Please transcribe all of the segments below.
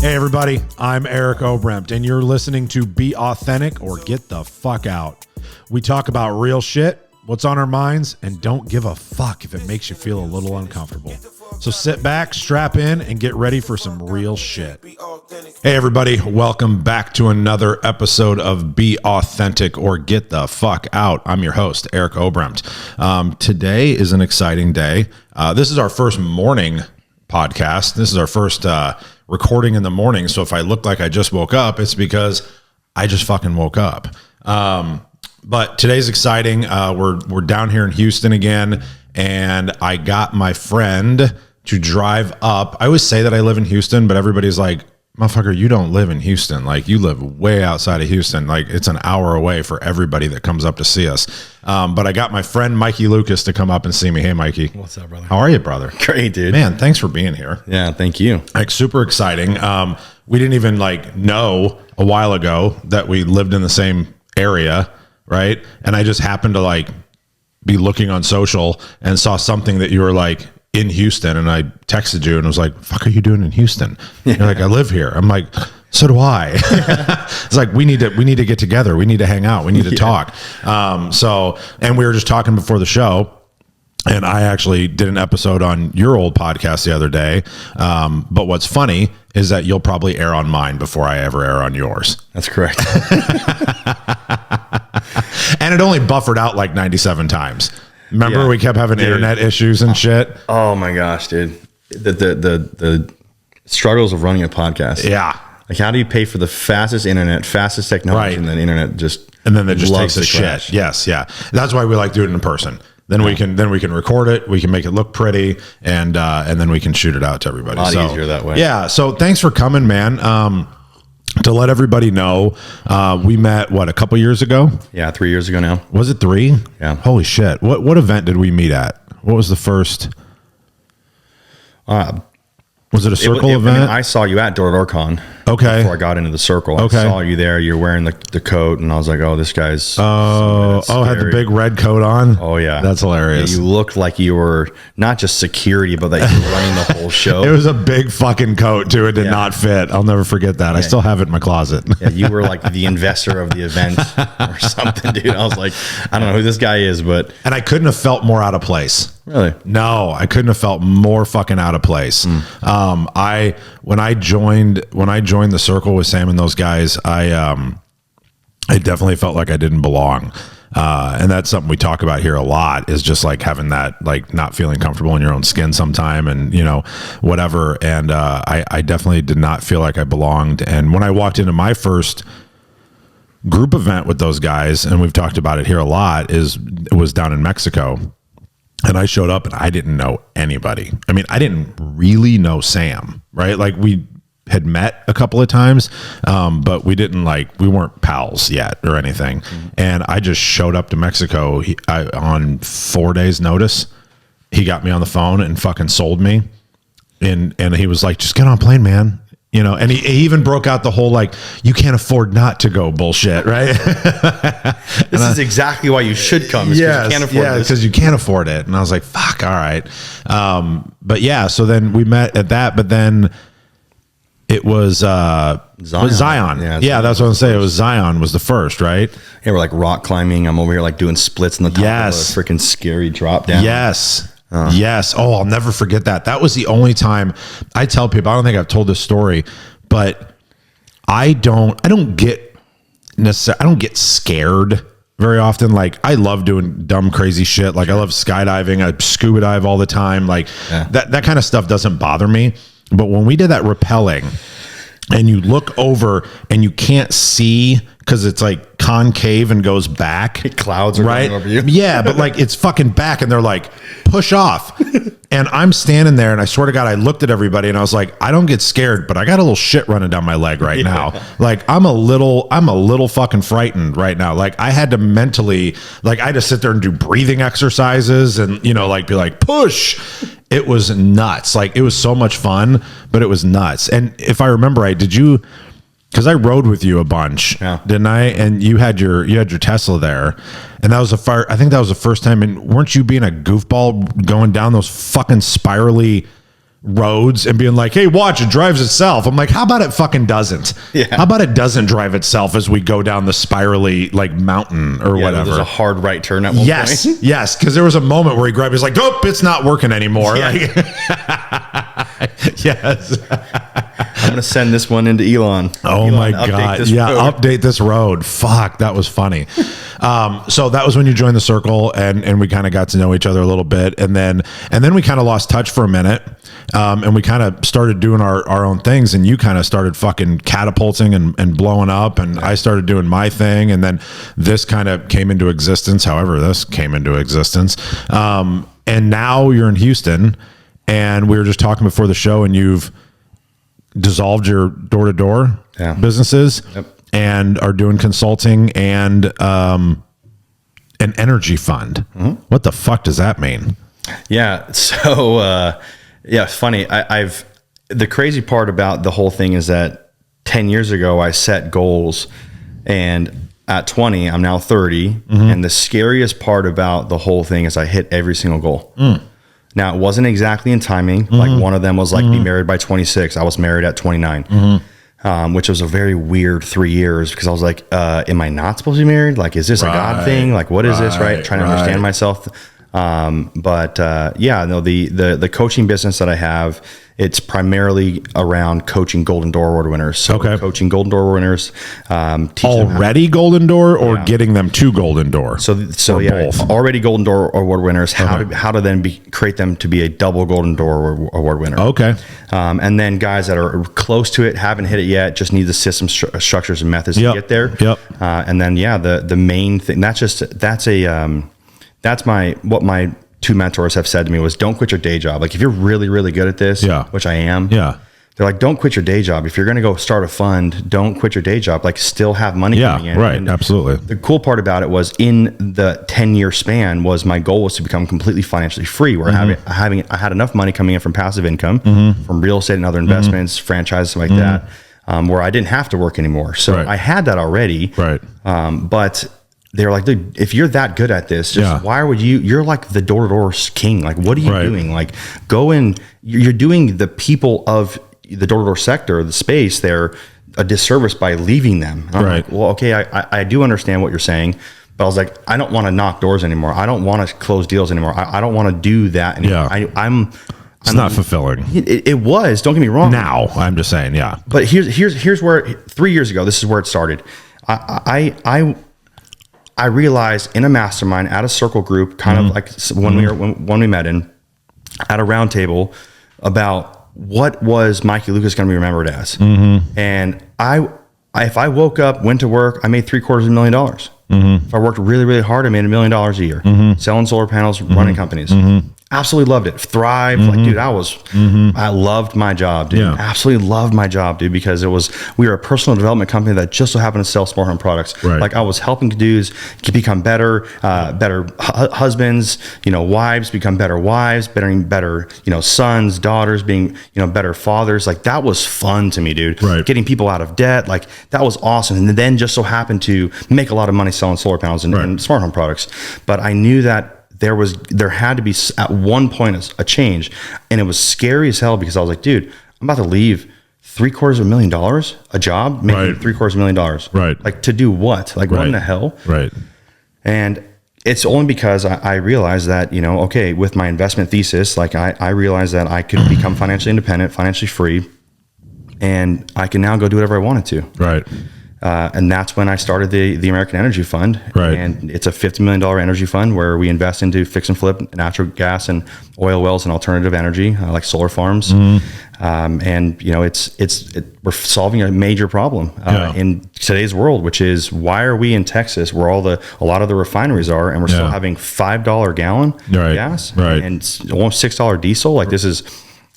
Hey everybody, I'm Eric Oberembt, and you're listening to Be Authentic or Get the Fuck Out. We talk about real shit, what's on our minds, and don't give a fuck if it makes you feel a little uncomfortable. So sit back, strap in, and get ready for some real shit. Hey everybody, welcome back to another episode of Be Authentic or Get the Fuck Out. I'm your host, Eric Oberembt. Today is an exciting day. This is our first morning podcast. This is our first recording in the morning. So if I look like I just woke up, it's because I just fucking woke up. But today's exciting. We're down here in Houston again, and I got my friend to drive up. I always say that I live in Houston, but everybody's like, motherfucker, you don't live in Houston. Like, you live way outside of Houston. Like, it's an hour away for everybody that comes up to see us. But I got my friend Mikey Lucas to come up and see me. Hey, Mikey. What's up, brother? How are you, brother? Great, dude. Man, thanks for being here. Yeah, thank you. Like, super exciting. We didn't even know a while ago that we lived in the same area, right? And I just happened to be looking on social and saw something that you were in Houston, and I texted you and was like, fuck are you doing in Houston? You're like, I live here. I'm like, so do I. It's like, we need to get together. We need to hang out. We need to talk. And we were just talking before the show, and I actually did an episode on your old podcast the other day. But what's funny is that you'll probably air on mine before I ever air on yours. That's correct. And it only buffered out 97 times. Remember, we kept having internet issues and shit. Oh my gosh, dude. The struggles of running a podcast. Yeah. Like, how do you pay for the fastest internet, fastest technology, and then internet just takes a shit. Yes, yeah. That's why we like doing it in person. Then we can record it. We can make it look pretty, and then we can shoot it out to everybody. A lot easier that way. Yeah. So thanks for coming, man. To let everybody know, we met a couple years ago. Yeah, 3 years ago now. Was it 3? Yeah. Holy shit! What event did we meet at? What was the first? Was it a circle event? I mean, I saw you at Door Con. Okay. Before I got into the circle, okay. I saw you there. You're wearing the coat, and I was like, "Oh, this guy's." Had the big red coat on. Oh yeah, that's hilarious. Yeah, you looked like you were not just security, but that you were running the whole show. It was a big fucking coat too. It did not fit. I'll never forget that. I still have it in my closet. Yeah, you were like the investor of the event or something, dude. I was like, I don't know who this guy is, but and I couldn't have felt more out of place. Really? No, I couldn't have felt more fucking out of place. When I joined the circle with Sam and those guys, I definitely felt like I didn't belong. And that's something we talk about here a lot, is just having that, not feeling comfortable in your own skin sometime, and whatever. And I definitely did not feel like I belonged. And when I walked into my first group event with those guys, and we've talked about it here a lot, it was down in Mexico. And I showed up and I didn't know anybody. I mean, I didn't really know Sam, right? We had met a couple of times, but we didn't we weren't pals yet or anything. Mm-hmm. And I just showed up to Mexico on 4 days notice. He got me on the phone and fucking sold me. And he was like, just get on a plane, man. And he even broke out the whole, you can't afford not to go bullshit, right? This is exactly why you should come. Yes, you can't afford this. Because you can't afford it. And I was like, fuck, all right. But yeah, so then we met at that, but then it was Zion. Yeah, that's what I'm saying. It was Zion was the first, right? Yeah, we're rock climbing. I'm over here doing splits in the top of a freaking scary drop down. Yes. Yes. Oh, I'll never forget that. That was the only time. I tell people, I don't think I've told this story, but I don't get scared very often. I love doing dumb, crazy shit. I love skydiving. I scuba dive all the time. That kind of stuff doesn't bother me. But when we did that rappelling, and you look over and you can't see because it's concave and goes back. Clouds are right going over you. Yeah, but it's fucking back, and they're push off. And I'm standing there, and I swear to God, I looked at everybody and I was like, I don't get scared, but I got a little shit running down my leg right now. I'm a little fucking frightened right now. I had to mentally, I had to sit there and do breathing exercises and, be push. It was nuts. It was so much fun, but it was nuts. And if I remember right, because I rode with you a bunch, didn't I? And you had your Tesla there, and that was I think that was the first time. And weren't you being a goofball going down those fucking spirally roads and being like, hey, watch, it drives itself. I'm like, how about it fucking doesn't? Yeah. How about it doesn't drive itself as we go down the spirally like mountain or whatever? There's a hard right turn at one point. Yes, because there was a moment where he grabbed, he's like, nope, it's not working anymore. Yeah. Like, yes. I'm gonna send this one into Elon. Oh Elon, my God. Update this road. Fuck, that was funny. So that was when you joined the circle and we kind of got to know each other a little bit. And then we kind of lost touch for a minute. And we kind of started doing our own things, and you kind of started fucking catapulting and blowing up, and I started doing my thing. And then this kind of came into existence. However, this came into existence. And now you're in Houston, and we were just talking before the show, and you've dissolved your door-to-door businesses and are doing consulting and an energy fund. What the fuck does that mean? Yeah. So, it's funny. The crazy part about the whole thing is that 10 years ago, I set goals, and at 20, I'm now 30. And the scariest part about the whole thing is I hit every single goal. Now, it wasn't exactly in timing. Like one of them was like be married by 26. I was married at 29, which was a very weird 3 years because I was like, am I not supposed to be married? Like, is this a God thing? Like, what is this? Right. Trying to understand myself. The coaching business that I have, it's primarily around coaching Golden Door Award winners. So coaching Golden Door winners, already Golden Door or getting them to Golden Door. So both. Already Golden Door Award winners, how to then create them to be a double Golden Door Award winner. Okay. And then guys that are close to it, haven't hit it yet, just need the system structures and methods to get there. And then, the main thing, that's what my two mentors have said to me was, don't quit your day job. Like if you're really, really good at this, which I am, they're like, don't quit your day job. If you're going to go start a fund, don't quit your day job. Like still have money coming in. Right. And absolutely. The cool part about it was in the 10-year span was my goal was to become completely financially free, where I had enough money coming in from passive income, from real estate and other investments, franchises, like that, where I didn't have to work anymore. So I had that already. Right. But they were like, dude, if you're that good at this, why would you're like the door-to-door king. Like, what are you doing? Like, go in, you're doing the people of the door-to-door sector, the space, they're a disservice by leaving them. And I'm like, well, okay, I do understand what you're saying, but I was like, I don't want to knock doors anymore. I don't want to close deals anymore. I don't want to do that anymore. It's not fulfilling. It was, don't get me wrong. Now, I'm just saying, But here's where, 3 years ago, this is where it started. I realized in a mastermind at a circle group, kind of like when we met at a round table, about what was Mikey Lucas going to be remembered as. And if I woke up, went to work, I made $750,000. If I worked really, really hard, I made $1 million a year, selling solar panels, running companies. Absolutely loved it. Thrived. Like, dude, I loved my job, dude. Absolutely loved my job, dude, because we were a personal development company that just so happened to sell smart home products. Like I was helping dudes become better husbands, wives become better wives, better, sons, daughters, being, better fathers. Like that was fun to me, dude. Getting people out of debt. Like that was awesome. And then just so happened to make a lot of money selling solar panels and smart home products. But I knew that there had to be at one point a change, and it was scary as hell because I was like, dude, I'm about to leave $750,000 a job, making $750,000. Like to do what? Like what in the hell? And it's only because I realized that, okay, with my investment thesis, like I realized that I could become financially independent, financially free, and I can now go do whatever I wanted to. And that's when I started the American Energy Fund. And it's a $50 million energy fund where we invest into fix and flip natural gas and oil wells and alternative energy, like solar farms. And we're solving a major problem in today's world, which is why are we in Texas where a lot of the refineries are, and we're still having $5 gallon gas and almost $6 diesel. Like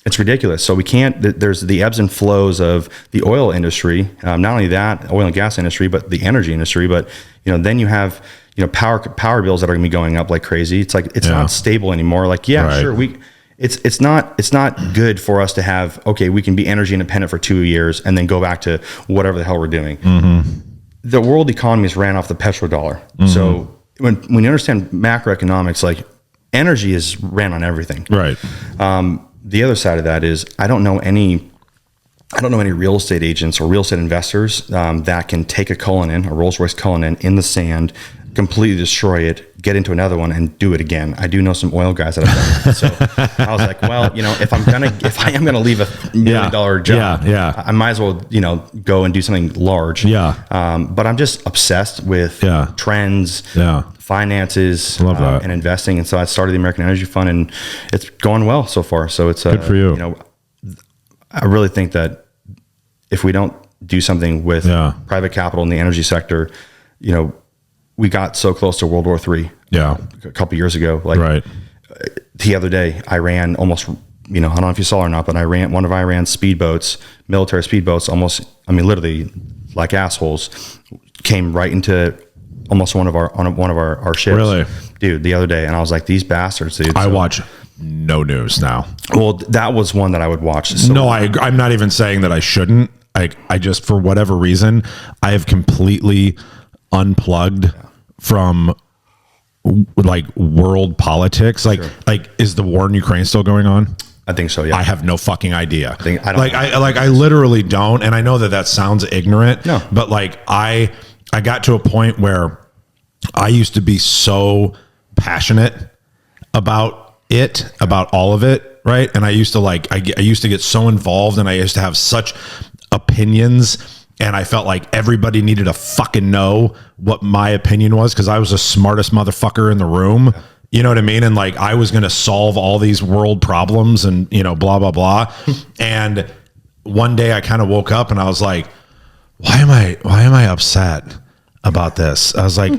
it's ridiculous. So we can't, there's the ebbs and flows of the oil industry, not only that, oil and gas industry, but the energy industry. But, then you have, power bills that are gonna be going up like crazy. It's like, it's not stable anymore. Like, sure. It's not good for us to have, okay, we can be energy independent for 2 years and then go back to whatever the hell we're doing. The world economy is ran off the petrodollar. So when you understand macroeconomics, like energy is ran on everything. the other side of that is I don't know any real estate agents or real estate investors that can take a Cullinan, a Rolls-Royce Cullinan in the sand, completely destroy it, get into another one and do it again. I do know some oil guys that have done that. So I was like, well, if I am gonna leave $1 million job, I might as well, go and do something large. But I'm just obsessed with trends, finances, and investing. And so I started the American Energy Fund, and it's going well so far. So it's good for you. I really think that if we don't do something with private capital in the energy sector, we got so close to World War III a couple years ago. The other day, Iran almost, I don't know if you saw or not, but one of Iran's speedboats, military speedboats, literally like assholes, came right into almost one of our ships. Really? Dude, the other day. And I was like, these bastards, dude. I watch no news now. Well, that was one that I would watch. So no, I'm not even saying that I shouldn't. I just, for whatever reason, I have completely unplugged from world politics. Is the war in Ukraine still going on? I think so. Yeah. I have no fucking idea. I literally don't. And I know that sounds ignorant. No. But I got to a point where I used to be so passionate about all of it. Right. And I used to I used to get so involved, and I used to have such opinions, and I felt like everybody needed to fucking know what my opinion was, because I was the smartest motherfucker in the room. You know what I mean? And I was going to solve all these world problems and, blah, blah, blah. And one day I kind of woke up and I was like, why am I upset about this? I was like,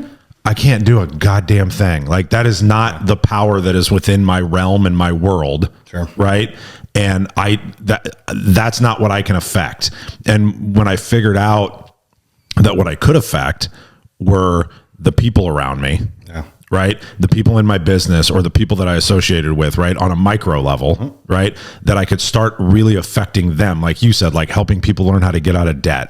I can't do a goddamn thing. That is not the power that is within my realm and my world. Sure. Right. And that's not what I can affect. And when I figured out that what I could affect were the people around me, right? The people in my business or the people that I associated with, right? On a micro level, right? That I could start really affecting them. Like you said, helping people learn how to get out of debt,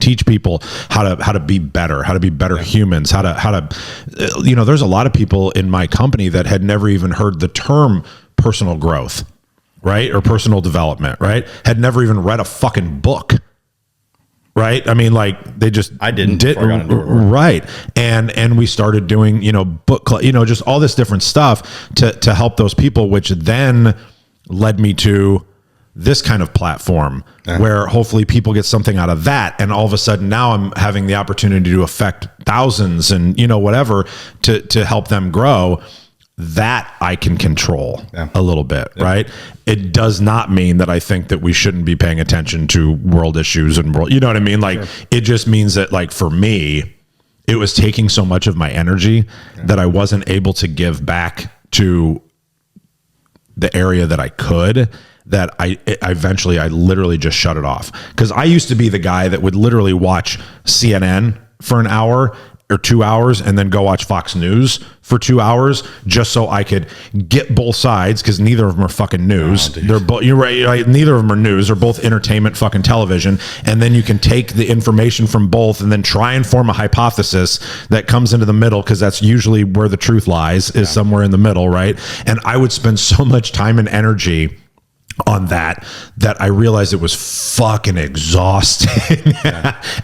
teach people how to be better, humans, how to, there's a lot of people in my company that had never even heard the term personal growth, right? Or personal development, right? Had never even read a fucking book. Right. I mean, they just, I didn't, right. And we started doing, book club, just all this different stuff to help those people, which then led me to this kind of platform where hopefully people get something out of that. And all of a sudden now I'm having the opportunity to affect thousands and, whatever to help them grow. That I can control a little bit, right? It does not mean that I think that we shouldn't be paying attention to world issues and world, you know what I mean? It just means that for me, it was taking so much of my energy that I wasn't able to give back to the area that I could, that I literally just shut it off. Because I used to be the guy that would literally watch CNN for an hour or 2 hours and then go watch Fox News for 2 hours just so I could get both sides, because neither of them are fucking news. They're both, you're right, neither of them are news. They're both entertainment fucking television. And then you can take the information from both and then try and form a hypothesis that comes into the middle, because that's usually where the truth lies, is somewhere in the middle, right? And I would spend so much time and energy on that I realized it was fucking exhausting.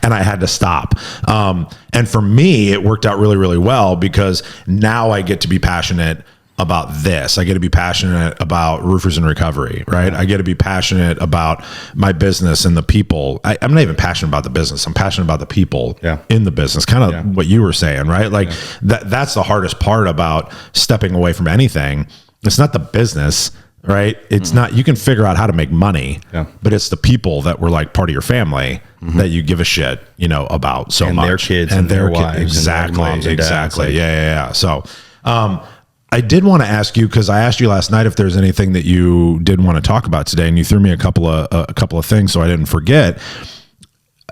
And I had to stop. And for me, it worked out really, really well, because now I get to be passionate about this. I get to be passionate about Roofers in Recovery, right? I get to be passionate about my business and the people. I'm not even passionate about the business. I'm passionate about the people in the business. Kind of what you were saying, right? That's the hardest part about stepping away from anything. It's not the business, right? It's not, you can figure out how to make money, but it's the people that were part of your family that you give a shit, about so much. And their kids and their wives. Exactly. And their Exactly. Yeah. So, I did want to ask you, because I asked you last night if there's anything that you did want to talk about today, and you threw me a couple of things, so I didn't forget.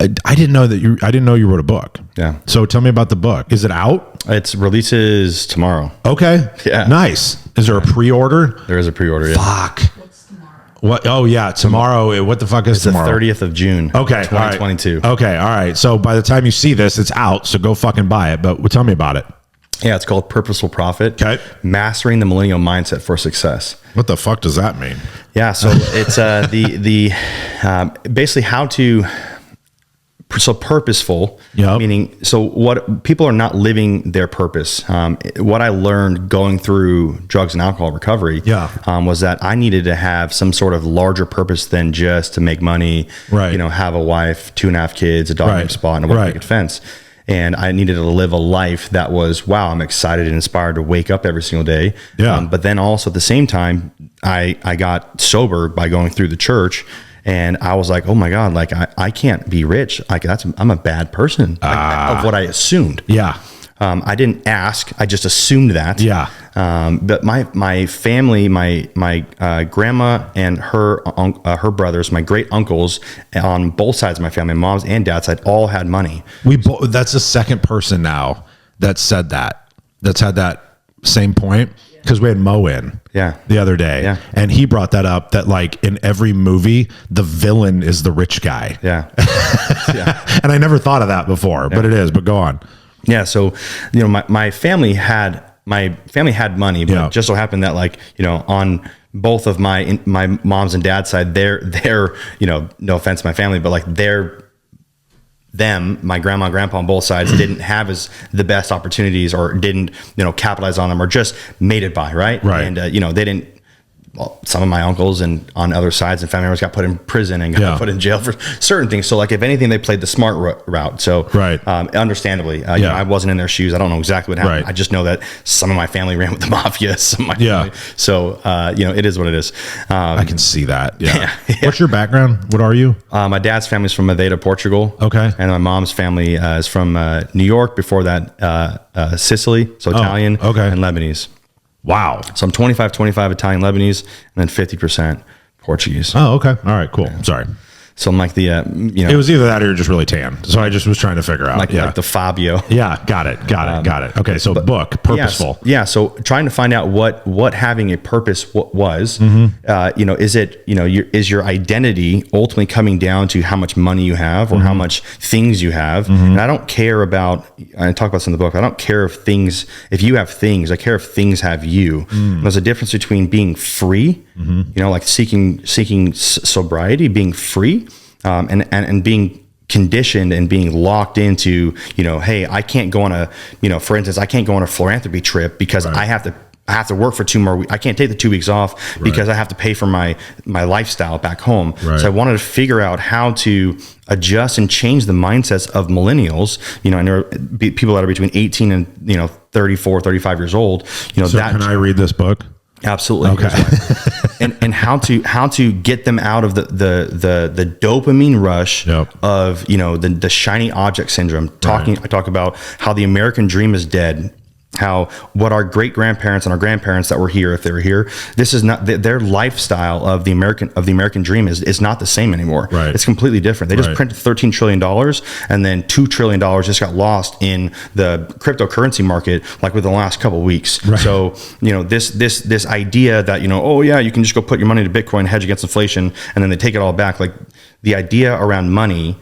I didn't know you wrote a book. Yeah. So tell me about the book. Is it out? It's releases tomorrow. Okay. Yeah. Nice. Is there a pre-order? There is a pre-order. Yeah. Fuck. What's tomorrow? What? Oh yeah, tomorrow. What the fuck is tomorrow? The 30th of June. Okay. 2022. Okay. All right. So by the time you see this, it's out. So go fucking buy it. But tell me about it. Yeah, it's called Purposeful Profit. Okay. Mastering the Millennial Mindset for Success. What the fuck does that mean? Yeah, so it's basically how to. So purposeful, meaning, so what people are not living their purpose. What I learned going through drugs and alcohol recovery was that I needed to have some sort of larger purpose than just to make money, have a wife, 2.5 kids, a dog named Spot, and a white picket fence. And I needed to live a life that was, wow, I'm excited and inspired to wake up every single day. But then also at the same time, I got sober by going through the church. And I was like, oh my God, like I can't be rich. Like I'm a bad person of what I assumed. I didn't ask. I just assumed that. But my family, my grandma and her brothers, my great uncles on both sides of my family, mom's and dad's side, all had money. That's the second person now that said that. That's had that same point. Because we had Mo in the other day, and he brought that up, that like in every movie, the villain is the rich guy. And I never thought of that before, but it is. But go on. Yeah. So, my family had money, but it just so happened that like, on both of my mom's and dad's side, they're no offense to my family, but like my grandma and grandpa on both sides didn't have the best opportunities, or didn't, capitalize on them, or just made it by. And, they didn't, some of my uncles and on other sides and family members got put in prison and got put in jail for certain things. So like, if anything, they played the smart route. So, understandably, I wasn't in their shoes. I don't know exactly what happened. I just know that some of my family ran with the mafia, some of my family. So, it is what it is. I can see that. What's your background? What are you? My dad's family's from Madeira, Portugal. Okay. And my mom's family is from New York. Before that, Sicily. So Italian and Lebanese. Wow. So I'm 25 Italian, Lebanese, and then 50% Portuguese. Oh, okay. All right, cool. Sorry. So I'm like the, it was either that or you're just really tan. So I just was trying to figure out. Like the Fabio. Yeah. Got it. Okay. So book, Purposeful. Yeah. So trying to find out what having a purpose was, is it, is your identity ultimately coming down to how much money you have or how much things you have? And I don't care about, I talk about this in the book, I don't care if you have things, I care if things have you. There's a difference between being free, like seeking sobriety, being free, and being conditioned and being locked into, hey, I can't go on a, for instance, I can't go on a philanthropy trip because I have to work for 2 more weeks. I can't take the 2 weeks off because I have to pay for my lifestyle back home. So I wanted to figure out how to adjust and change the mindsets of millennials. And there are people that are between 18 and 34, 35 years old. So can I read this book? Absolutely. Okay. and how to get them out of the dopamine rush of, the shiny object syndrome. I talk about how the American dream is dead. What our great grandparents and our grandparents that were here, if they were here, this is not their lifestyle of the American dream is not the same anymore. It's completely different. They just printed $13 trillion and then $2 trillion just got lost in the cryptocurrency market, like within the last couple of weeks. So, this idea that, you can just go put your money into Bitcoin, hedge against inflation, and then they take it all back. Like, the idea around money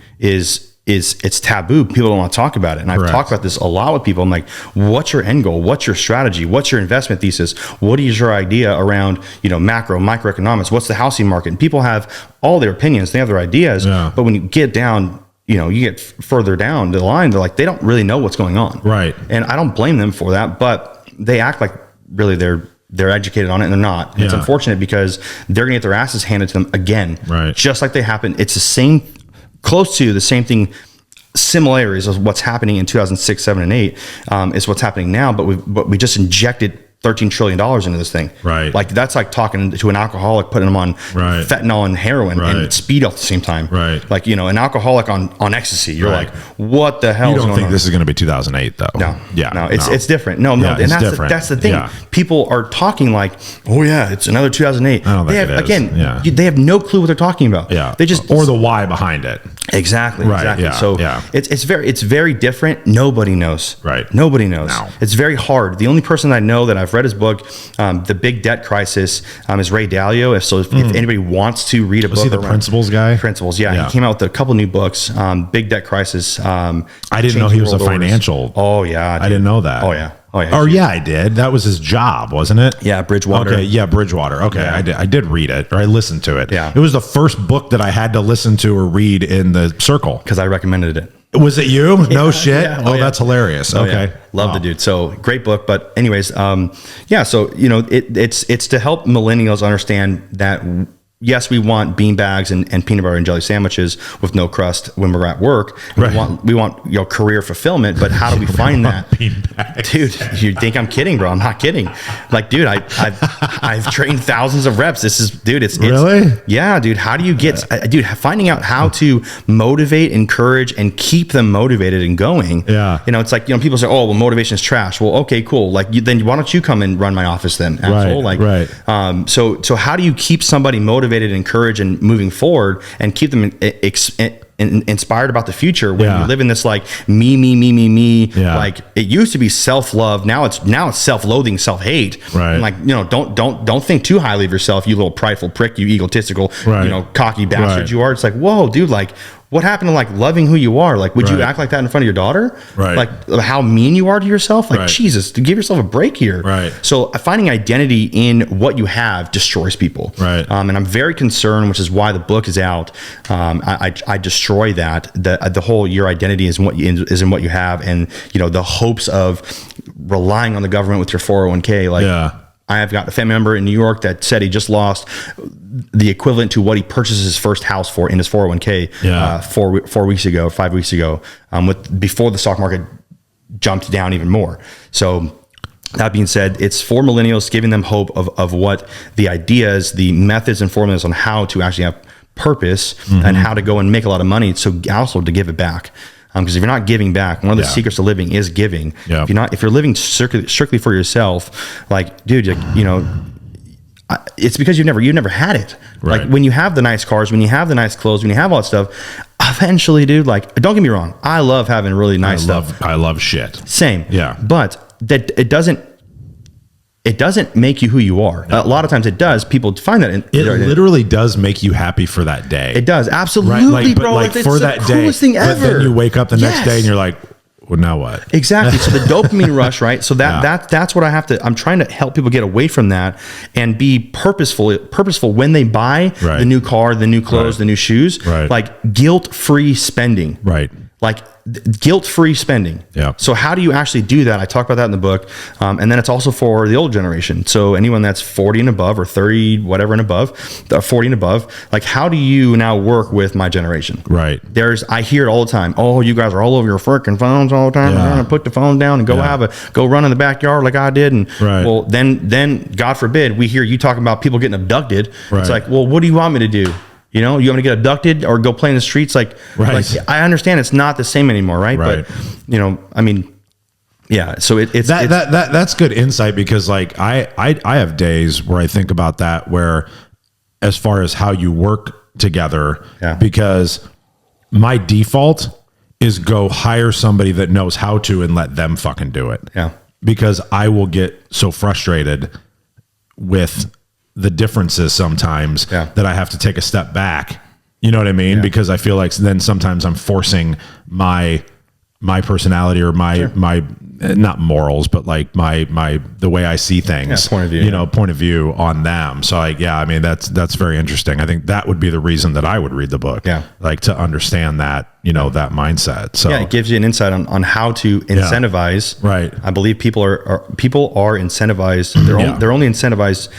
it's taboo. People don't want to talk about it. And I've talked about this a lot with people. I'm like, what's your end goal? What's your strategy? What's your investment thesis? What is your idea around, microeconomics? What's the housing market? And people have all their opinions. They have their ideas. But when you get down, you get further down the line, they don't really know what's going on. And I don't blame them for that, but they act like really they're educated on it, and they're not. It's unfortunate because they're gonna get their asses handed to them again. Just like they happened. It's the same, close to the same thing, similarities of what's happening in 2006, 7, and 8 is what's happening now, but we just injected $13 trillion into this thing. Like, that's like talking to an alcoholic, putting them on fentanyl and heroin and speed at the same time. Like, an alcoholic on ecstasy. You're like, what the hell? You don't think this is going to be 2008 though? No. It's different. No. And that's the thing. People are talking like, oh yeah, it's another 2008. I don't think it is. They have no clue what they're talking about. They just, or the why behind it. Exactly. So it's very different. Nobody knows. Nobody knows. No. It's very hard. The only person I know that I've read his book, The Big Debt Crisis, is Ray Dalio. If anybody wants to read a book, he the Principles guy? Principles, He came out with a couple new books. Big Debt Crisis. I didn't know he was a financial. Oh yeah, dude. I didn't know that. Oh yeah. Oh yeah. Oh yeah, I did. That was his job, wasn't it? Yeah, Bridgewater. Okay, yeah, Bridgewater. Okay, Yeah. I did read it, or I listened to it. Yeah. It was the first book that I had to listen to or read in the circle. Because I recommended it. Was it you? No shit. Yeah. Oh, that's hilarious. Okay, Yeah. Love the dude. So great book. But anyways, yeah. So it's to help millennials understand that. Yes, we want beanbags and peanut butter and jelly sandwiches with no crust when we're at work. Right. We want career fulfillment, but how do we find that? Dude, you think I'm kidding, bro? I'm not kidding. Like, dude, I've trained thousands of reps. It's really? Yeah, dude. How do you get, dude, finding out how to motivate, encourage, and keep them motivated and going. Yeah. It's like, people say, oh, well, motivation is trash. Well, okay, cool. Like, then why don't you come and run my office then, asshole? Right. So how do you keep somebody motivated, encouraged, and moving forward, and keep them inspired about the future when you live in this like me? Yeah. Like, it used to be self-love. Now it's self-loathing, self-hate. Right. And like, don't think too highly of yourself, you little prideful prick, you egotistical, cocky bastard you are. It's like, whoa, dude, like, what happened to like loving who you are? Like, would you act like that in front of your daughter? Right. Like how mean you are to yourself? Like, Jesus, to give yourself a break here. Right. So finding identity in what you have destroys people. Right. And I'm very concerned, which is why the book is out. I destroy that. The whole, your identity is in what you have, and the hopes of relying on the government with your 401k. Like, I have got a family member in New York that said he just lost the equivalent to what he purchased his first house for in his 401k 4 weeks ago, 5 weeks ago, before the stock market jumped down even more. So that being said, it's for millennials, giving them hope of what the ideas, the methods and formulas on how to actually have purpose and how to go and make a lot of money. So also to give it back. Because if you're not giving back, one of the secrets to living is giving. Yeah. If you're living strictly for yourself, like, dude, it's because you've never had it. Right. Like, when you have the nice cars, when you have the nice clothes, when you have all that stuff, eventually, dude, like, don't get me wrong, I love having really nice stuff. I love shit. Same. Yeah. But that it doesn't make you who you are. A lot of times it does. People find that it literally does make you happy for that day. It does, absolutely, right? bro. Like for that day, thing ever. But then you wake up the next day and you're like, well, now what? Exactly. So the dopamine rush, right? So that's what I'm trying to help people get away from that and be purposeful when they buy the new car, the new clothes, the new shoes, like guilt-free spending. Right. Like guilt-free spending. Yeah. So how do you actually do that? I talk about that in the book. And then it's also for the old generation. So anyone that's 40 and above, or 30, whatever and above, 40 and above, like, how do you now work with my generation? Right. I hear it all the time. Oh, you guys are all over your freaking phones all the time. You're gonna put the phone down and go run in the backyard like I did. And well, then God forbid we hear you talking about people getting abducted. Right. It's like, well, what do you want me to do? You want me to get abducted or go play in the streets? Like, I understand it's not the same anymore, right? But I mean, yeah. So it's that's good insight, because like I have days where I think about that, where as far as how you work together, because my default is go hire somebody that knows how to and let them fucking do it. Yeah. Because I will get so frustrated with the differences sometimes that I have to take a step back. You know what I mean? Because I feel like then sometimes I'm forcing my personality or my not morals, but like the way I see things, point of view on them. So like, I mean, that's very interesting. I think that would be the reason that I would read the book. Yeah. Like, to understand that, that mindset. So it gives you an insight on how to incentivize. Right. I believe people are incentivized. They're only incentivized.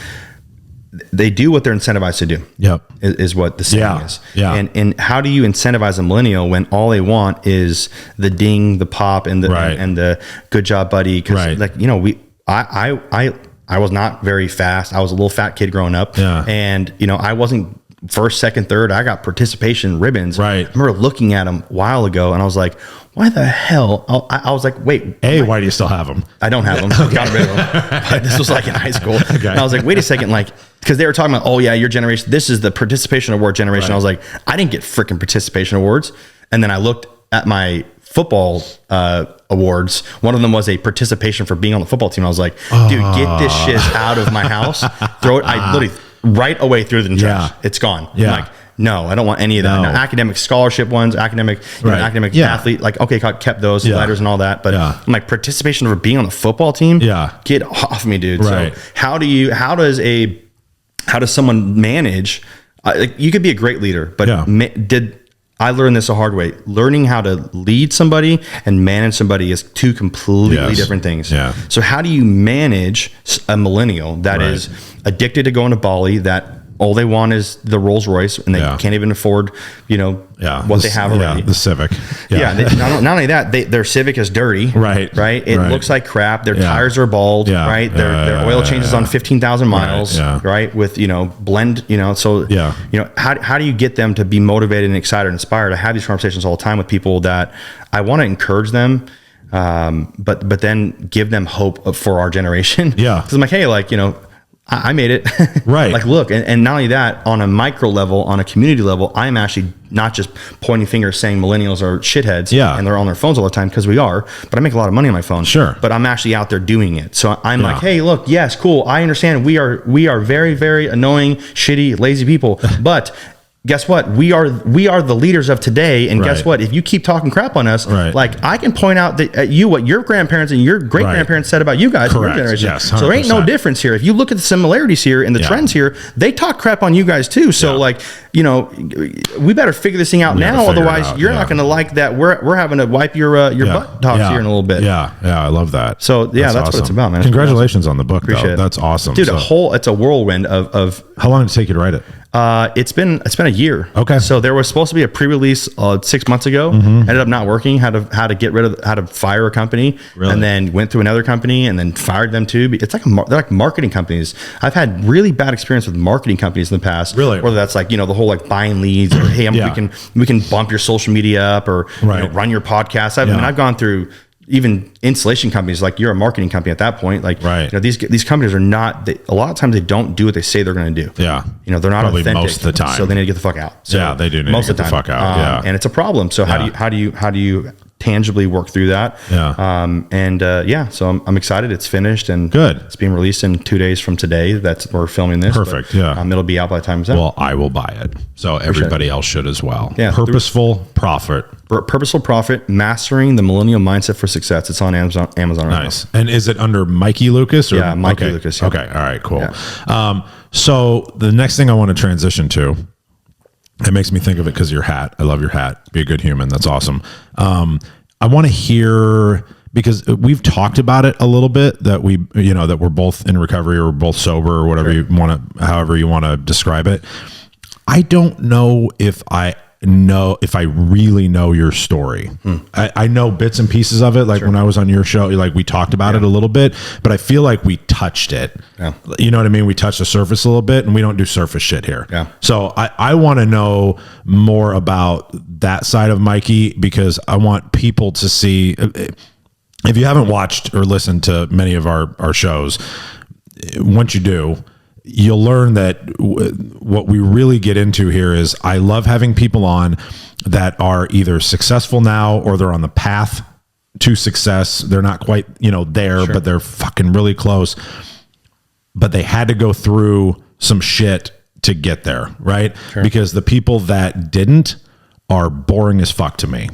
They do what they're incentivized to do. Yep. Is what the saying is. Yeah. And how do you incentivize a millennial when all they want is the ding, the pop, and the and the good job, buddy? Because like, I was not very fast. I was a little fat kid growing up. Yeah. And I wasn't first, second, third. I got participation ribbons. Right. I remember looking at them a while ago and I was like, why the hell? I was like, wait. Why do you still have them? I don't have them. I got rid of them. But this was like in high school. Okay. And I was like, wait a second. Like, because they were talking about, your generation, this is the participation award generation. I was like, I didn't get freaking participation awards. And then I looked at my football awards. One of them was a participation for being on the football team. I was like, dude, get this shit out of my house. Throw it. I literally right away threw it in the trash. It's gone. Yeah. I'm like, No, I don't want any of that. No. Now, academic scholarship ones, academic athlete, like, okay, kept those letters and all that. But I'm like, participation for being on the football team? Yeah. Get off me, dude. Right. So how does someone manage? Like, you could be a great leader, but I learned this the hard way. Learning how to lead somebody and manage somebody is two completely different things. Yeah. So how do you manage a millennial that is addicted to going to Bali, that all they want is the Rolls Royce, and they can't even afford, what they have already. The Civic. Not only that, their Civic is dirty. Right. It looks like crap. Their tires are bald. Right. Their oil changes on 15,000 miles. Right. With, blend, so, how do you get them to be motivated and excited and inspired? I have these conversations all the time with people that I want to encourage them. But then give them hope for our generation. Yeah. Cause I'm like, hey, I made it. Right. Like, look, and not only that, on a micro level, on a community level, I'm actually not just pointing fingers saying millennials are shitheads and they're on their phones all the time, because we are, but I make a lot of money on my phone. Sure. But I'm actually out there doing it. So I'm like, hey, look, yes, cool. I understand we are very, very annoying, shitty, lazy people, but guess what? We are the leaders of today. And guess what? If you keep talking crap on us, like, I can point out that what your grandparents and your great grandparents said about you guys in your generation. Yes, so there ain't no difference here. If you look at the similarities here and the trends here, they talk crap on you guys too. So we better figure this thing out now. Otherwise, you're not going to like that. We're having to wipe your butt talks here in a little bit. Yeah, I love that. So that's awesome. What it's about, man. Congratulations on the book. Appreciate it. That's awesome, dude. It's a whirlwind of. How long did it take you to write it? It's been a year. Okay. So there was supposed to be a pre-release 6 months ago. Ended up not working. Had to fire a company, and then went through another company and then fired them too. It's like they're like marketing companies. I've had really bad experience with marketing companies in the past. Really? Whether that's like, the whole like buying leads, or hey, we can bump your social media up, or run your podcast. I've gone through even installation companies. Like, you're a marketing company at that point. Like, these companies are not. A lot of times they don't do what they say they're going to do. Yeah. They're not probably authentic most of the time. So they need to get the fuck out. So they do need to get the fuck out. And it's a problem. So how do you tangibly work through that? So I'm excited. It's finished and good. It's being released in 2 days from today. We're filming this. Perfect. But, it'll be out by the time it's out. Well, I will buy it. So everybody else should as well. Yeah. Purposeful Profit. Purposeful Profit, Mastering the Millennial Mindset for Success. It's on Amazon right nice. Now. And is it under Mikey Lucas? Or? Yeah, Mikey Lucas. Yeah. Okay. All right, cool. Yeah. So the next thing I want to transition to, it makes me think of it because your hat. I love your hat. Be a good human. That's awesome. I want to hear, because we've talked about it a little bit, that that we're both in recovery, or we're both sober, or whatever however you want to describe it. I don't know if I really know your story. I know bits and pieces of it. Like when I was on your show, we talked about it a little bit, but I feel like we touched it. Yeah. You know what I mean? We touched the surface a little bit, and we don't do surface shit here. Yeah. So I want to know more about that side of Mikey, because I want people to see, if you haven't watched or listened to many of our shows, once you do, you'll learn that what we really get into here is, I love having people on that are either successful now, or they're on the path to success. They're not quite, there, but they're fucking really close. But they had to go through some shit to get there, right? Sure. Because the people that didn't are boring as fuck to me.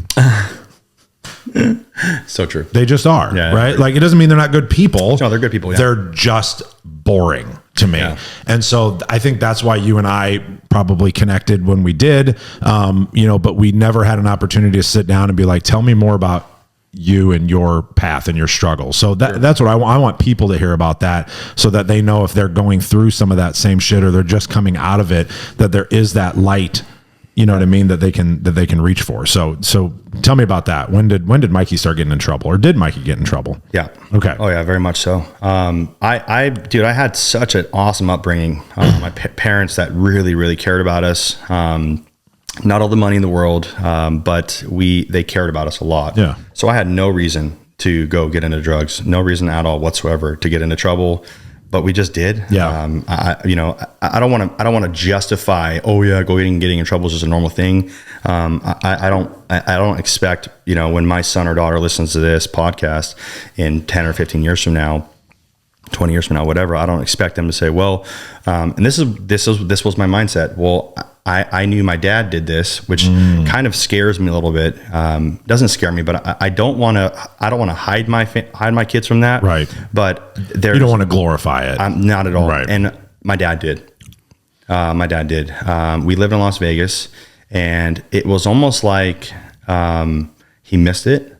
So true. They just are, right? Like, it doesn't mean they're not good people. No, they're good people. Yeah. They're just boring to me. Yeah. And so I think that's why you and I probably connected when we did, but we never had an opportunity to sit down and be like, tell me more about you and your path and your struggle. So that's what I want. I want people to hear about that, so that they know if they're going through some of that same shit, or they're just coming out of it, that there is that light, you know what I mean, that they can reach for. So tell me about that. When did Mikey start getting in trouble, or did Mikey get in trouble? Yeah. Okay. Oh yeah, very much so. I had such an awesome upbringing. My parents that really, really cared about us. Not all the money in the world, but they cared about us a lot. Yeah. So I had no reason to go get into drugs, no reason at all whatsoever to get into trouble. But we just did. Yeah. I don't want to justify, getting in trouble is just a normal thing. I don't expect, when my son or daughter listens to this podcast in 10 or 15 years from now, 20 years from now, whatever, I don't expect them to say, well, and this was my mindset. Well, I knew my dad did this, which kind of scares me a little bit. Doesn't scare me, but I don't want to hide my kids from that. Right. But you don't want to glorify it. Not at all. Right. And my dad did. We lived in Las Vegas, and it was almost like he missed it.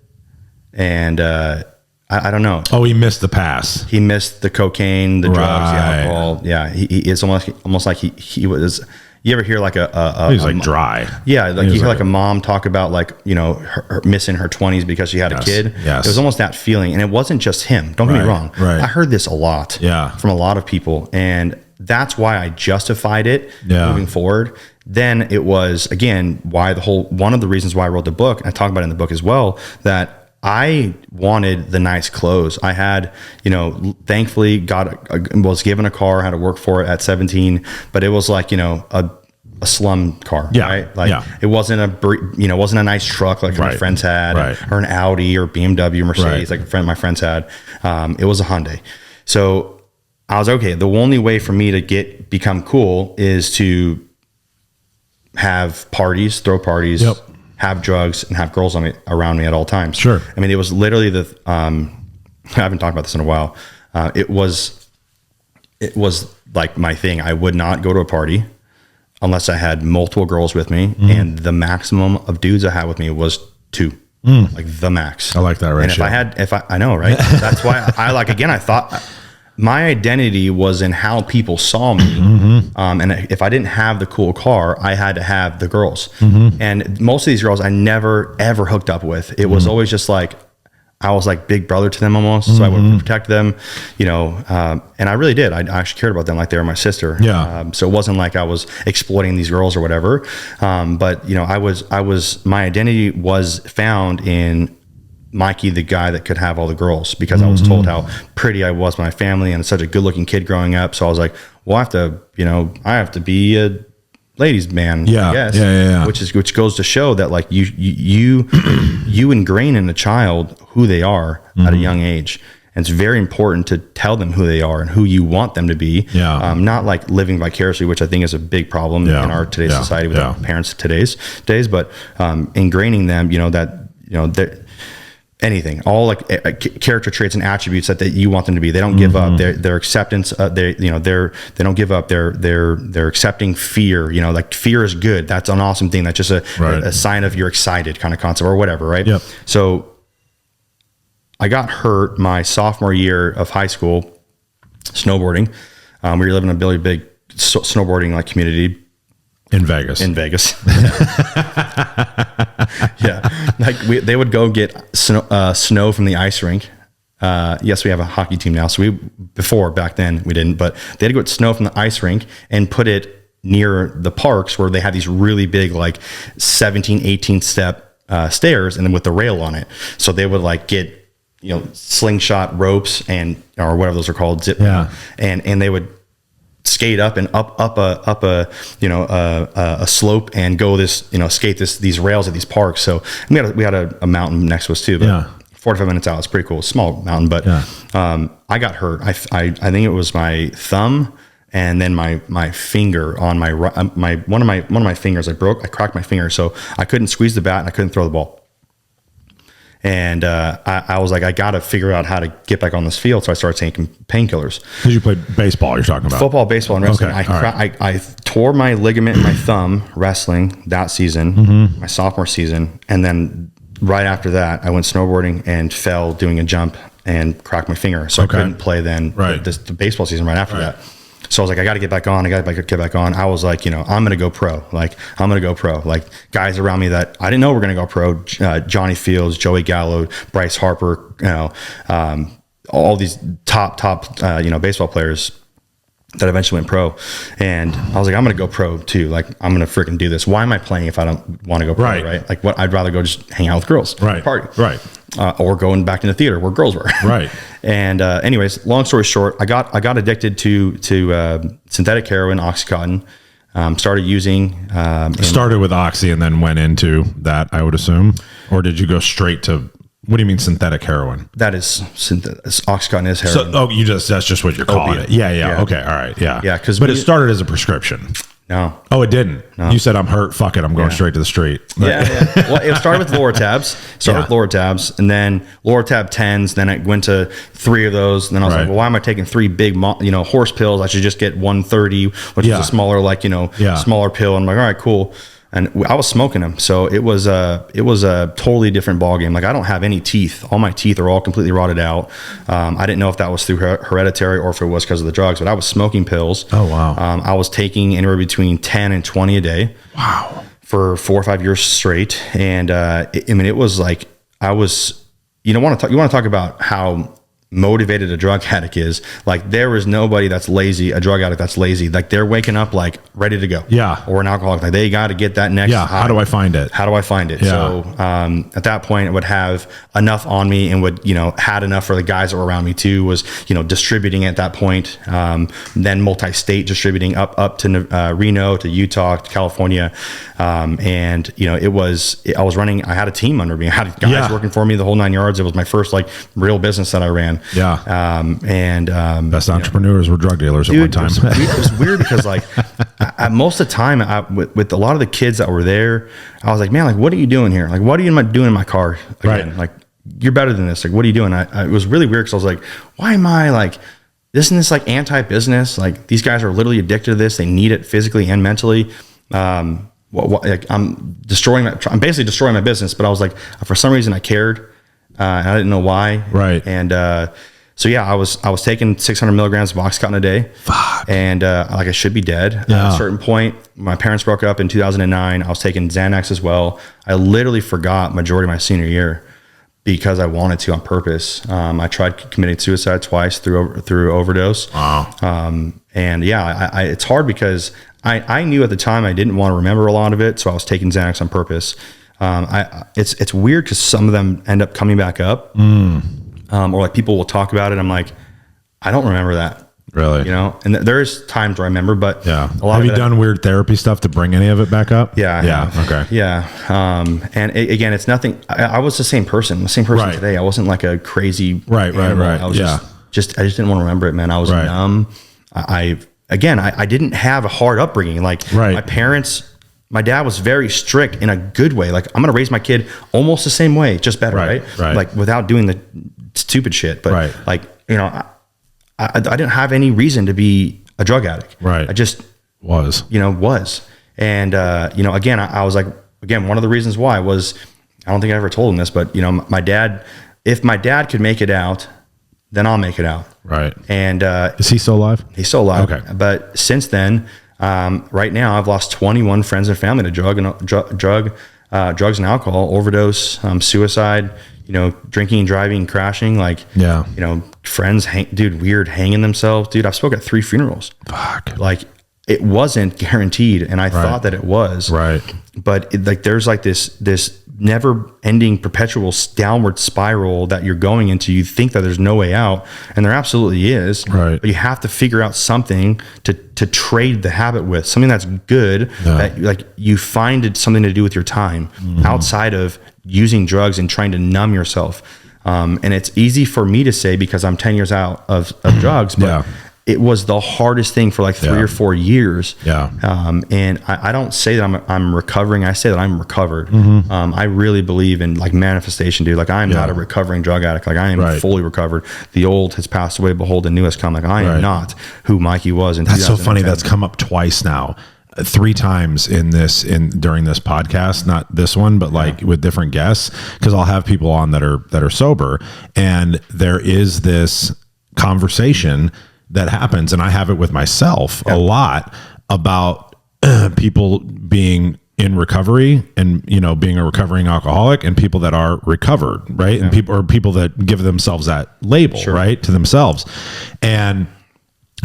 And I don't know. Oh, he missed the pass. He missed the cocaine, the drugs, the alcohol. Yeah, it's almost like he was. You ever hear like he's like dry? Yeah, like you hear like a mom talk about like, you know, her missing her 20s because she had a kid. Yes. It was almost that feeling, and it wasn't just him. Don't get me wrong. Right. I heard this a lot. Yeah. From a lot of people, and that's why I justified it moving forward. Then it was again one of the reasons why I wrote the book, and I talk about it in the book as well, that I wanted the nice clothes. I had, you know, thankfully was given a car, had to work for it at 17, but it was like, you know, a slum car, right? Like it wasn't a nice truck like my friends had, or an Audi or BMW, Mercedes, like my friends had. It was a Hyundai. So I was okay. The only way for me to become cool is to have parties, throw parties, have drugs, and have girls around me at all times. Sure. I mean, it was literally I haven't talked about this in a while. It was like my thing. I would not go to a party unless I had multiple girls with me, and the maximum of dudes I had with me was 2. Like the max. I like that ratio. And I know, right? That's why I thought my identity was in how people saw me. And if I didn't have the cool car, I had to have the girls. And most of these girls I never, ever hooked up with. It was always just like, I was like big brother to them almost. So I would protect them, you know, and I really did. I actually cared about them like they were my sister. Yeah. So it wasn't like I was exploiting these girls or whatever. But you know, my identity was found in Mikey, the guy that could have all the girls, because I was told how pretty I was with my family and such a good looking kid growing up. So I was like, well, I have to be a ladies man, I guess. Yeah. Which goes to show that like you ingrain in a child who they are at a young age. And it's very important to tell them who they are and who you want them to be. Not like living vicariously, which I think is a big problem in our today's society with our parents today's days, but ingraining them, you know, that, you know, that anything, all like character traits and attributes that you want them to be. They don't give up their acceptance. They don't give up. They're accepting fear. You know, like fear is good. That's an awesome thing. That's just a sign of you're excited kind of concept or whatever. Right. Yep. So I got hurt my sophomore year of high school snowboarding. We were living in a really big snowboarding like community. In Vegas. Yeah. Like they would go get snow from the ice rink. Yes, we have a hockey team now. So back then we didn't, but they had to go get snow from the ice rink and put it near the parks where they had these really big, like 17, 18 step stairs, and then with the rail on it. So they would like get, you know, slingshot ropes or whatever those are called, zip. Yeah. And they would skate up and up a slope and go skate these rails at these parks. So we had a mountain next to us too, but 45 minutes out. It's pretty cool. Small mountain, but I got hurt. I think it was my thumb and then my finger on one of my fingers. I cracked my finger, so I couldn't squeeze the bat and I couldn't throw the ball. And I was like, I got to figure out how to get back on this field. So I started taking painkillers. Because you played baseball, you're talking about. Football, baseball, and wrestling. Okay. I tore my ligament in my thumb wrestling that season, my sophomore season. And then right after that, I went snowboarding and fell doing a jump and cracked my finger. So I couldn't play then the baseball season right after that. So I was like, I got to get back on. I was like, you know, I'm going to go pro. Like, Like guys around me that I didn't know were going to go pro, Johnny Fields, Joey Gallo, Bryce Harper, you know, all these top, baseball players that eventually went pro. And I was like, I'm going to go pro too. Like, I'm going to freaking do this. Why am I playing if I don't want to go pro? Right. Like I'd rather go just hang out with girls. Party. Right. Or going back in the theater where girls were. Right. And anyways, long story short, I got addicted to synthetic heroin, Oxycontin. Started using. Started with Oxy and then went into that, I would assume. Or did you go straight to? What do you mean synthetic heroin? That is Oxycontin is heroin. So that's just what you're calling it. Yeah. Okay. All right. Yeah. Yeah. But it started as a prescription. No. Oh, it didn't. No. You said, I'm hurt. Fuck it. I'm going straight to the street. Yeah. Well, it started with lower tabs. And then lower tab 10s. Then it went to 3 of those. And then I was like, well, why am I taking 3 big, horse pills? I should just get 130, which is a smaller, smaller pill. And I'm like, all right, cool. And I was smoking them, so it was a totally different ballgame. Like, I don't have any teeth; all my teeth are all completely rotted out. I didn't know if that was through hereditary or if it was because of the drugs. But I was smoking pills. Oh wow! I was taking anywhere between 10 and 20 a day. Wow! For 4 or 5 years straight, and it was like I was. You want to talk about how motivated a drug addict is. Like, there is nobody that's lazy, a drug addict that's lazy. Like, they're waking up like ready to go. Yeah. Or an alcoholic. Like, they got to get that next. Yeah. How do I find it? Yeah. So at that point, it would have enough on me and would, had enough for the guys that were around me too, was, distributing at that point. Then multi-state distributing up to Reno, to Utah, to California. And I was running, I had a team under me. I had guys working for me the whole 9 yards. It was my first real business that I ran. Yeah. Best entrepreneurs were drug dealers at one time. It was weird because most of the time with a lot of the kids that were there, I was like, man, what are you doing here? Like, what are you doing in my car again? Right. Like, you're better than this. Like, what are you doing? It was really weird because I was like, why am I isn't this anti-business? Like, these guys are literally addicted to this. They need it physically and mentally. I'm basically destroying my business, but I was like, for some reason I cared. I didn't know why. Right. And so I was taking 600 milligrams of Oxycontin a day. Fuck. And I should be dead. At a certain point, my parents broke up in 2009. I was taking Xanax as well. I literally forgot majority of my senior year because I wanted to on purpose. I tried committing suicide twice through overdose. Wow. It's hard because I knew at the time I didn't want to remember a lot of it, so I was taking Xanax on purpose. It's weird because some of them end up coming back up, or people will talk about it. I'm like, I don't remember that. Really? And there's times where I remember, but a lot. Have you done weird therapy stuff to bring any of it back up? Yeah. Yeah. Okay. Yeah. And again, it's nothing. I was the same person right. today. I wasn't like a crazy. Right. I was I just didn't want to remember it, man. I was numb. I didn't have a hard upbringing. My parents, my dad was very strict in a good way. Like, I'm going to raise my kid almost the same way, just better. Right. Like, without doing the stupid shit. But I didn't have any reason to be a drug addict. Right. I just was. And, again, I was like, one of the reasons why was, I don't think I ever told him this, but, my dad, if my dad could make it out, then I'll make it out. Right. And is he still alive? He's still alive. Okay. But since then, right now, I've lost 21 friends and family to drugs and alcohol, overdose, suicide, drinking, driving, crashing, friends hanging themselves. Dude, I've spoken at 3 funerals. Fuck. It wasn't guaranteed, and I thought that it was. Right. But there's this never ending perpetual downward spiral that you're going into. You think that there's no way out, and there absolutely is. Right. But you have to figure out something to trade the habit with, something that's good, that you find it something to do with your time outside of using drugs and trying to numb yourself. And it's easy for me to say because I'm 10 years out of drugs, but it was the hardest thing for 3 or 4 years. Yeah. And I don't say that I'm recovering. I say that I'm recovered. I really believe in manifestation, dude. I'm not a recovering drug addict. I am fully recovered. The old has passed away. Behold, the new has come. I am not who Mikey was in 2010. That's so funny. That's come up twice now. 3 times during this podcast, not this one, but with different guests, because I'll have people on that are sober, and there is this conversation that happens, and I have it with myself a lot about people being in recovery and being a recovering alcoholic, and people that are recovered, right? And people that give themselves that label, right, to themselves. And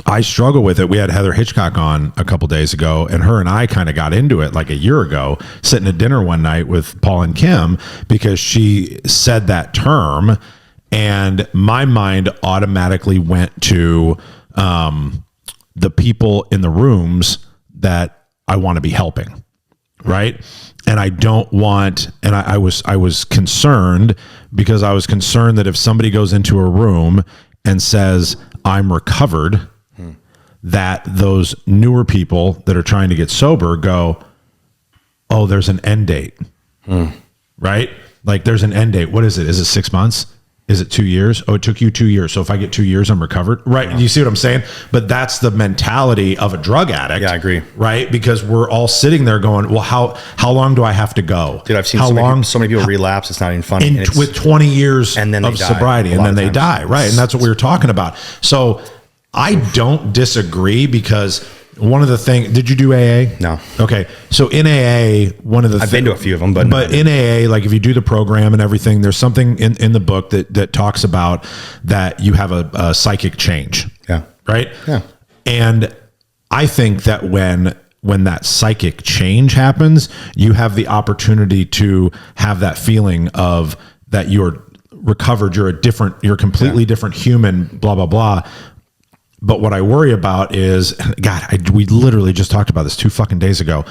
I struggle with it. We had Heather Hitchcock on a couple days ago, and her and I kind of got into it a year ago, sitting at dinner one night with Paul and Kim, because she said that term, and my mind automatically went to the people in the rooms that I want to be helping, right? And I don't want, and I was concerned, because I was concerned that if somebody goes into a room and says, I'm recovered, that those newer people that are trying to get sober go, oh, there's an end date, right? Like there's an end date. What is it? Is it 6 months? Is it 2 years? Oh, it took you 2 years. So if I get 2 years, I'm recovered. Right. Yeah. You see what I'm saying? But that's the mentality of a drug addict. Yeah, I agree. Right. Because we're all sitting there going, well, how long do I have to go? Dude, I've seen so many people relapse. It's not even funny. With 20 years and then of sobriety and then they die. Right. And that's what we were talking about. So I don't disagree because one of the things, did you do AA? No. Okay. So in AA, I've been to a few of them, but in AA, like if you do the program and everything, there's something in the book that talks about that you have a psychic change. Yeah. Right. Yeah. And I think that when that psychic change happens, you have the opportunity to have that feeling of that you're recovered, you're a completely different human, blah, blah, blah. But what I worry about is, God, we literally just talked about this 2 fucking days ago.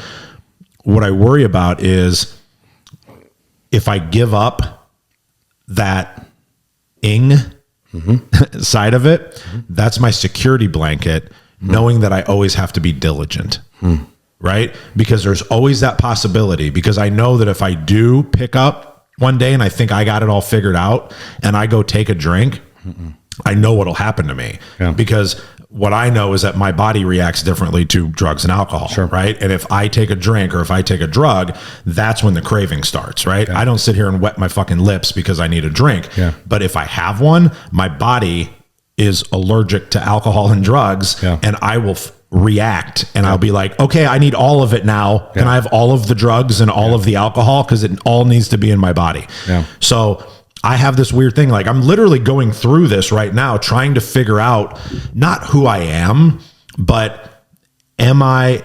What I worry about is if I give up that side of it, that's my security blanket, knowing that I always have to be diligent, right? Because there's always that possibility, because I know that if I do pick up one day and I think I got it all figured out and I go take a drink, I know what'll happen to me, because what I know is that my body reacts differently to drugs and alcohol, right? And if I take a drink or if I take a drug, that's when the craving starts, right? I don't sit here and wet my fucking lips because I need a drink. But if I have one, my body is allergic to alcohol and drugs, and I will react and I'll be like, okay, I need all of it now. Can I have all of the drugs and all of the alcohol? Because it all needs to be in my body. So I have this weird thing. Like I'm literally going through this right now, trying to figure out not who I am, but I'm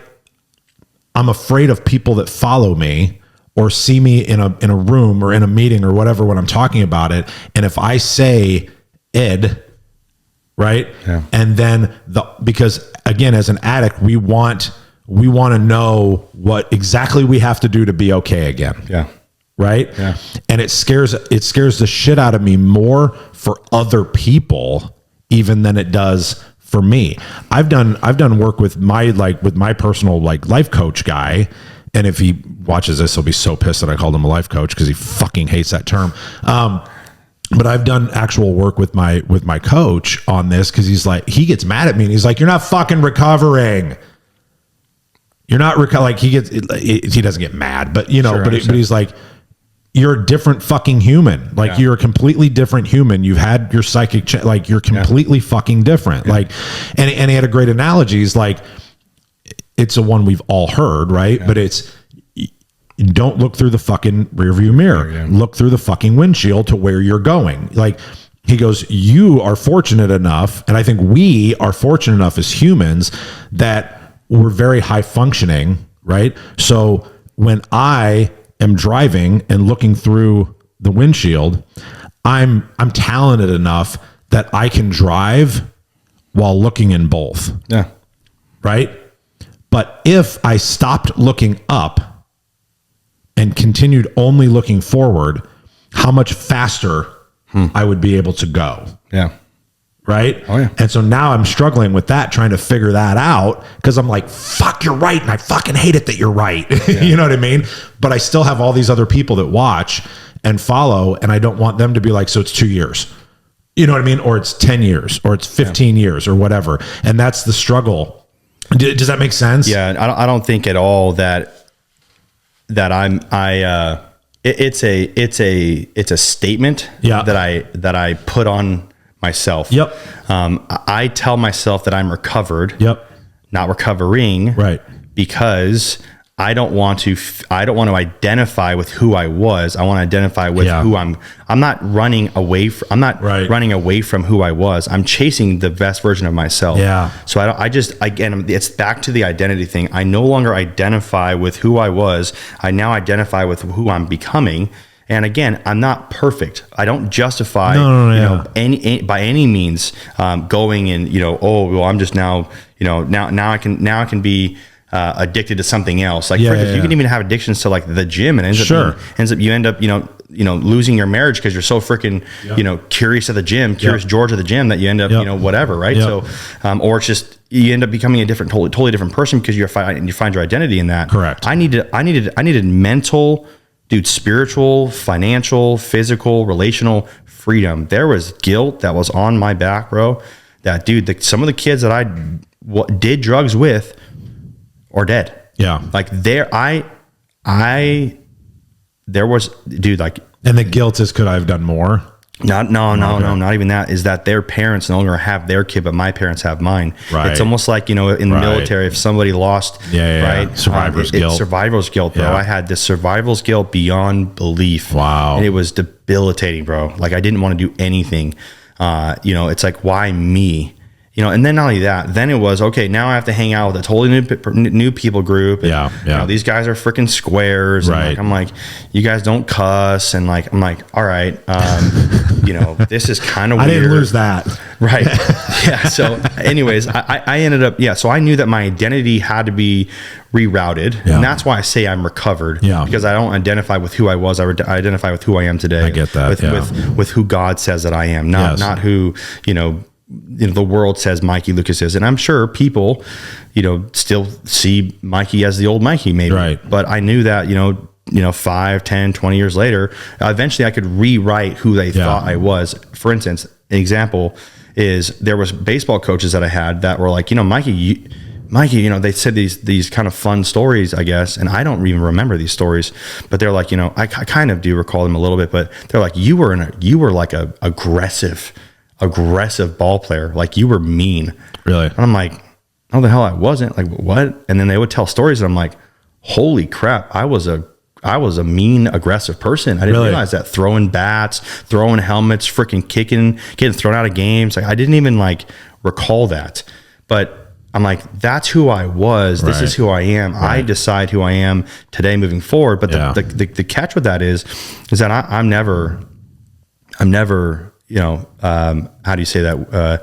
afraid of people that follow me or see me in a room or in a meeting or whatever, when I'm talking about it. And if I say Ed, right. And then because again, as an addict, we want to know what exactly we have to do to be okay again. Right. And it scares the shit out of me more for other people even than it does for me. I've done work with my personal life coach guy. And if he watches this, he'll be so pissed that I called him a life coach, because he fucking hates that term. But I've done actual work with my coach on this, because he gets mad at me and he's like, you're not fucking recovering. You're not he doesn't get mad, but but he's like, you're a different fucking human. You're a completely different human. You've had your psychic, you're completely fucking different. And he had a great analogy. He's like, it's a one we've all heard, right? But it's, don't look through the fucking rearview mirror. Look through the fucking windshield to where you're going. He goes, you are fortunate enough, and I think we are fortunate enough as humans that we're very high functioning, right? So when I am driving and looking through the windshield, I'm talented enough that I can drive while looking in both. Right? But if I stopped looking up and continued only looking forward, how much faster I would be able to go. Right? Oh, yeah. And so now I'm struggling with that, trying to figure that out, because I'm like, fuck, you're right. And I fucking hate it that you're right. You know what I mean? But I still have all these other people that watch and follow, and I don't want them to be like, so it's 2 years. You know what I mean? Or it's 10 years, or it's 15 years, or whatever. And that's the struggle. Does that make sense? Yeah. I don't think at all that it's a statement that I put on myself. I tell myself that I'm recovered, not recovering, right? Because I don't want to identify with who I was. I want to identify with who I'm not running away from. I'm not running away from who I was. I'm chasing the best version of myself. So again, it's back to the identity thing. I no longer identify with who I was. I now identify with who I'm becoming. And again, I'm not perfect. I don't justify, any by any means, going and I'm just now I can be addicted to something else. For instance, you can even have addictions to the gym, and ends up you end up losing your marriage because you're so freaking, curious at the gym, curious George at the gym, that you end up, whatever. Right. So, or it's just, you end up becoming a totally different person because you find your identity in that. Correct. I needed mental, dude, spiritual, financial, physical, relational freedom. There was guilt that was on my back, bro. That, dude, some of the kids that I did drugs with are dead. Yeah. Like there was, dude, like. And the guilt is, could I have done more? No, not even that. Is that their parents no longer have their kid, but my parents have mine. Right. It's almost like, in the military, if somebody lost, right? Survivor's guilt. Survivor's guilt, bro. Yeah. I had this survivor's guilt beyond belief. Wow. And it was debilitating, bro. Like I didn't want to do anything. It's like, why me? And then not only that, then it was, okay, now I have to hang out with a totally new people group. And, these guys are freaking squares. Right. And I'm like, you guys don't cuss. And like, I'm like, all right, this is kind of weird. I didn't lose that. Right. Yeah. So anyways, I ended up, so I knew that my identity had to be rerouted. Yeah. And that's why I say I'm recovered. Yeah. Because I don't identify with who I was. I identify with who I am today. I get that. With who God says that I am, not who, the world says Mikey Lucas is. And I'm sure people, still see Mikey as the old Mikey maybe. Right. But I knew that, 5, 10, 20 years later, eventually I could rewrite who they thought I was. For instance, an example is there was baseball coaches that I had that were like, Mikey, they said these kind of fun stories, I guess, and I don't even remember these stories, but they're like, I kind of do recall them a little bit, but they're like, you were like a aggressive ball player, like you were mean. Really? And I'm like, oh, the hell I wasn't. Like, what? And then they would tell stories, and I'm like, holy crap, I was a mean, aggressive person. I didn't realize that. Throwing bats, throwing helmets, freaking kicking, getting thrown out of games. Like I didn't even like recall that. But I'm like, that's who I was. This is who I am. Right. I decide who I am today moving forward. But the catch with that is that I'm never, how do you say that?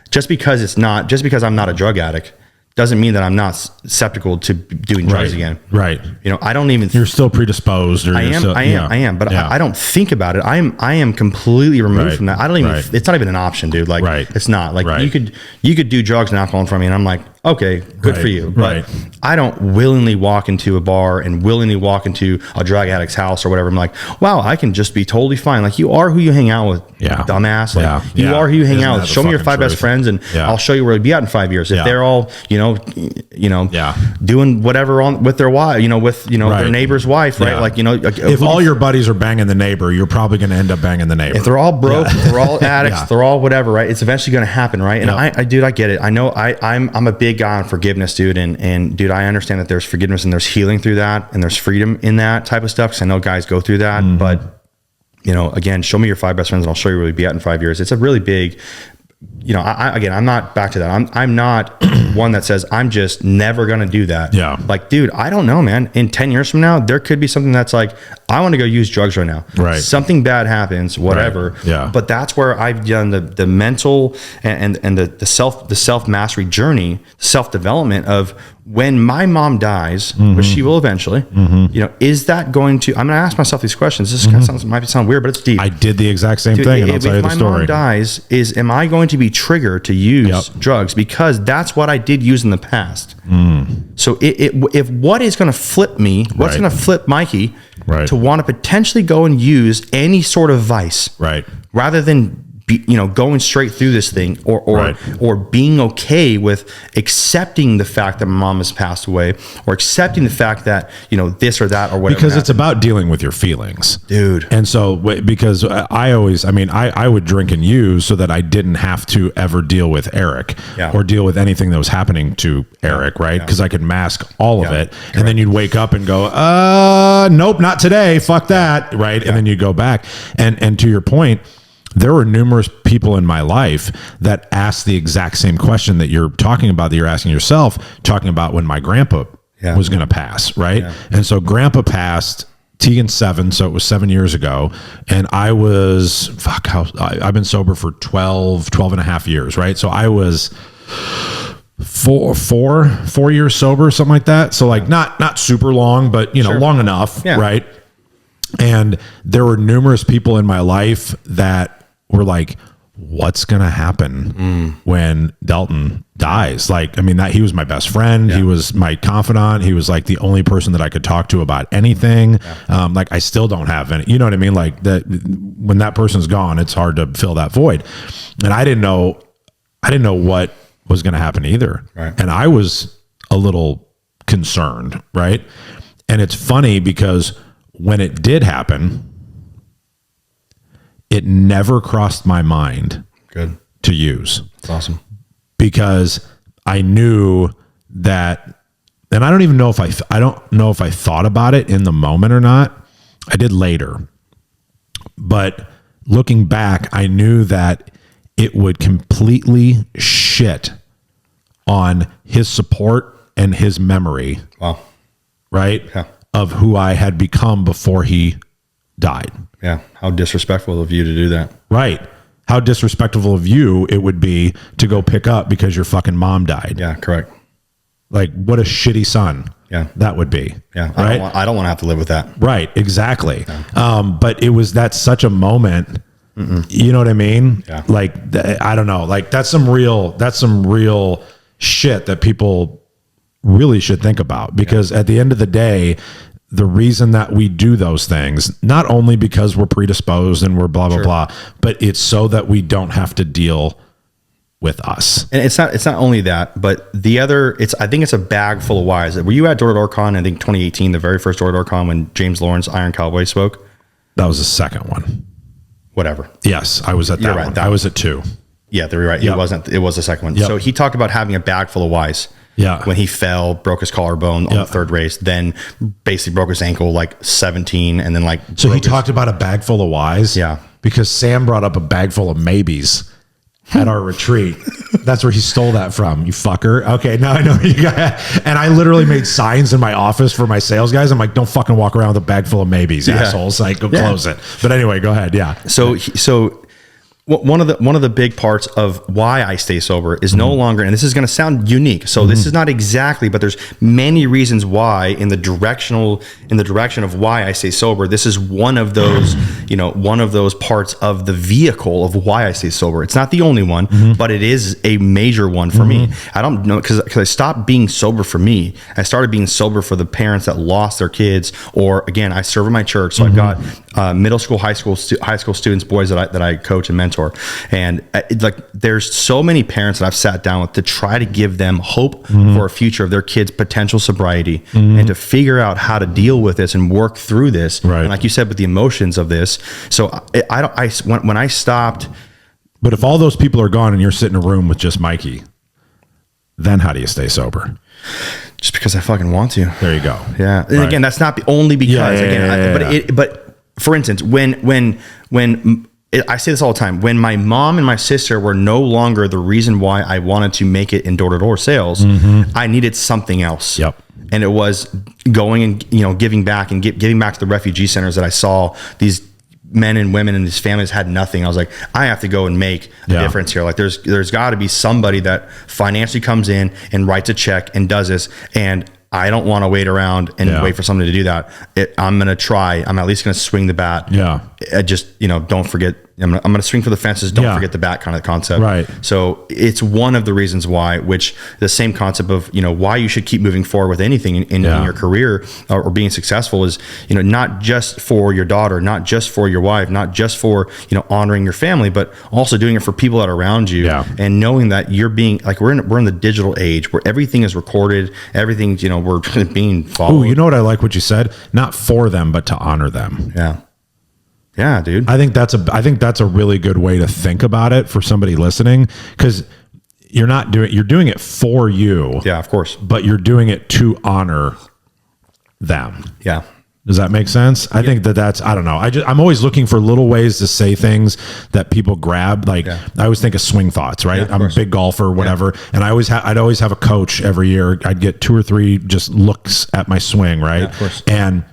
Just because I'm not a drug addict doesn't mean that I'm not skeptical to doing drugs again. Right. I don't even. You're still predisposed. Or I am. But I don't think about it. I am completely removed from that. I don't even. It's not even an option, dude. Like it's not. Like you could do drugs and alcohol in front of me, and I'm like, okay, good for you. But I don't willingly walk into a bar and willingly walk into a drug addict's house or whatever. I'm like, wow, I can just be totally fine. Like you are who you hang out with, dumbass. Like you are who you hang out with. Show me your 5 best friends, and I'll show you where you'll be at in 5 years. If they're all, doing whatever with their wife, their neighbor's wife, right? Like, if all your buddies are banging the neighbor, you're probably going to end up banging the neighbor. If they're all broke, if they're all addicts, they're all whatever, right? It's eventually going to happen, right? And I get it. I know I'm a big guy on forgiveness, dude. And dude, I understand that there's forgiveness and there's healing through that and there's freedom in that type of stuff. Cause I know guys go through that, but again, show me your 5 best friends and I'll show you where you'll be at in 5 years. It's a really big, I'm not back to that. I'm not one that says I'm just never going to do that. Yeah. Like, dude, I don't know, man. In 10 years from now, there could be something that's like, I want to go use drugs right now. Right. Something bad happens, whatever. Right. Yeah. But that's where I've done the mental and the self mastery journey, self development of when my mom dies, which she will eventually, is that going to, I'm going to ask myself these questions. This kind of might sound weird, but it's deep. I did the exact same thing, and I'll tell you the story. If my mom dies, am I going to be triggered to use drugs? Because that's what I did use in the past. So if what is going to flip me, what's going to flip Mikey to want to potentially go and use any sort of vice, rather than going straight through this thing or being okay with accepting the fact that my mom has passed away or accepting the fact that, this or that or whatever. Because it's about dealing with your feelings, dude. And so, because I would drink and use so that I didn't have to ever deal with Eric or deal with anything that was happening to Eric. Right. Because I could mask all of it. Correct. And then you'd wake up and go, nope, not today. Fuck that. Right. And then you go back and to your point, there were numerous people in my life that asked the exact same question that you're talking about, that you're asking yourself, talking about when my grandpa was going to pass, right? Yeah. And so grandpa passed Tegan's 7, so it was 7 years ago, and I was, I've been sober for 12 and a half years, right? So I was four years sober, something like that. So like not super long, but long enough, right? And there were numerous people in my life that were like, what's going to happen when Dalton dies? Like, I mean, that he was my best friend. He was my confidant. He was like the only person that I could talk to about anything. Like I still don't have any, you know what I mean? Like that when that person's gone, it's hard to fill that void. And I didn't know what was going to happen either. Right. And I was a little concerned. Right. And it's funny because when it did happen, it never crossed my mind to use. That's awesome. Because I knew that, and I don't even know if I don't know if I thought about it in the moment or not. I did later. But looking back, I knew that it would completely shit on his support and his memory. Wow. Right? Yeah. Of who I had become before he died. Yeah. How disrespectful of you to do that. Right. How disrespectful of you it would be to go pick up because your fucking mom died. Yeah, correct. Like what a shitty son. Yeah. That would be. Yeah. Right? I don't want to have to live with that. Right. Exactly. Yeah. But that's such a moment. You know what I mean? Yeah. Like, I don't know. Like that's some real shit that people really should think about, because at the end of the day, the reason that we do those things, not only because we're predisposed and we're blah, blah, blah, but it's so that we don't have to deal with us. And it's not only that, but I think it's a bag full of whys. Were you at Door to Door Con, I think 2018, the very first Door to Door Con when James Lawrence, Iron Cowboy spoke? That was the second one. Whatever. Yes, I was at that one. I was at 2. Yeah, you're right. Yep. It was the second one. Yep. So he talked about having a bag full of whys. Yeah. When he fell, broke his collarbone on the third race, then basically broke his ankle like 17, and then like. So he talked about a bag full of whys. Yeah. Because Sam brought up a bag full of maybes at our retreat. That's where he stole that from. You fucker. Okay, now I know you got. And I literally made signs in my office for my sales guys. I'm like, don't fucking walk around with a bag full of maybes, assholes. Like, go close it. But anyway, go ahead. Yeah. So one of the big parts of why I stay sober is no longer, and this is going to sound unique. So this is not exactly, but there's many reasons why in the direction of why I stay sober. This is one of those, one of those parts of the vehicle of why I stay sober. It's not the only one, but it is a major one for me. I don't know, because I stopped being sober for me. I started being sober for the parents that lost their kids, or again, I serve in my church. So I've got middle school, high school students, boys that I coach and mentor. And there's so many parents that I've sat down with to try to give them hope for a future of their kids' potential sobriety, and to figure out how to deal with this and work through this. Right. And like you said, with the emotions of this. So when I stopped. But if all those people are gone and you're sitting in a room with just Mikey, then how do you stay sober? Just because I fucking want to. There you go. Yeah. And again, that's not only because but for instance, when I say this all the time, when my mom and my sister were no longer the reason why I wanted to make it in door-to-door sales, I needed something else. Yep. And it was going and giving back and giving back to the refugee centers that I saw these men and women and these families had nothing. I was like, I have to go and make a difference here. Like there's got to be somebody that financially comes in and writes a check and does this, and I don't want to wait around and wait for somebody to do that. I'm going to try. I'm at least going to swing the bat. Yeah. Just, don't forget. I'm going to swing for the fences. Don't forget the bat kind of concept. Right. So it's one of the reasons why, which the same concept of, why you should keep moving forward with anything in your career or being successful is, not just for your daughter, not just for your wife, not just for, honoring your family, but also doing it for people that are around you, and knowing that you're being like, we're in the digital age where everything is recorded. Everything's, we're being followed. Oh, you know what I like what you said? Not for them, but to honor them. Yeah. Yeah, dude. I think that's a really good way to think about it for somebody listening, because you're doing it for you. Yeah, of course. But you're doing it to honor them. Yeah. Does that make sense? I think that's, I don't know. I'm always looking for little ways to say things that people grab. Like I always think of swing thoughts, right? I'm a big golfer, whatever. And I'd always have a coach every year. I'd get 2 or 3 just looks at my swing, right? Yeah, of course. And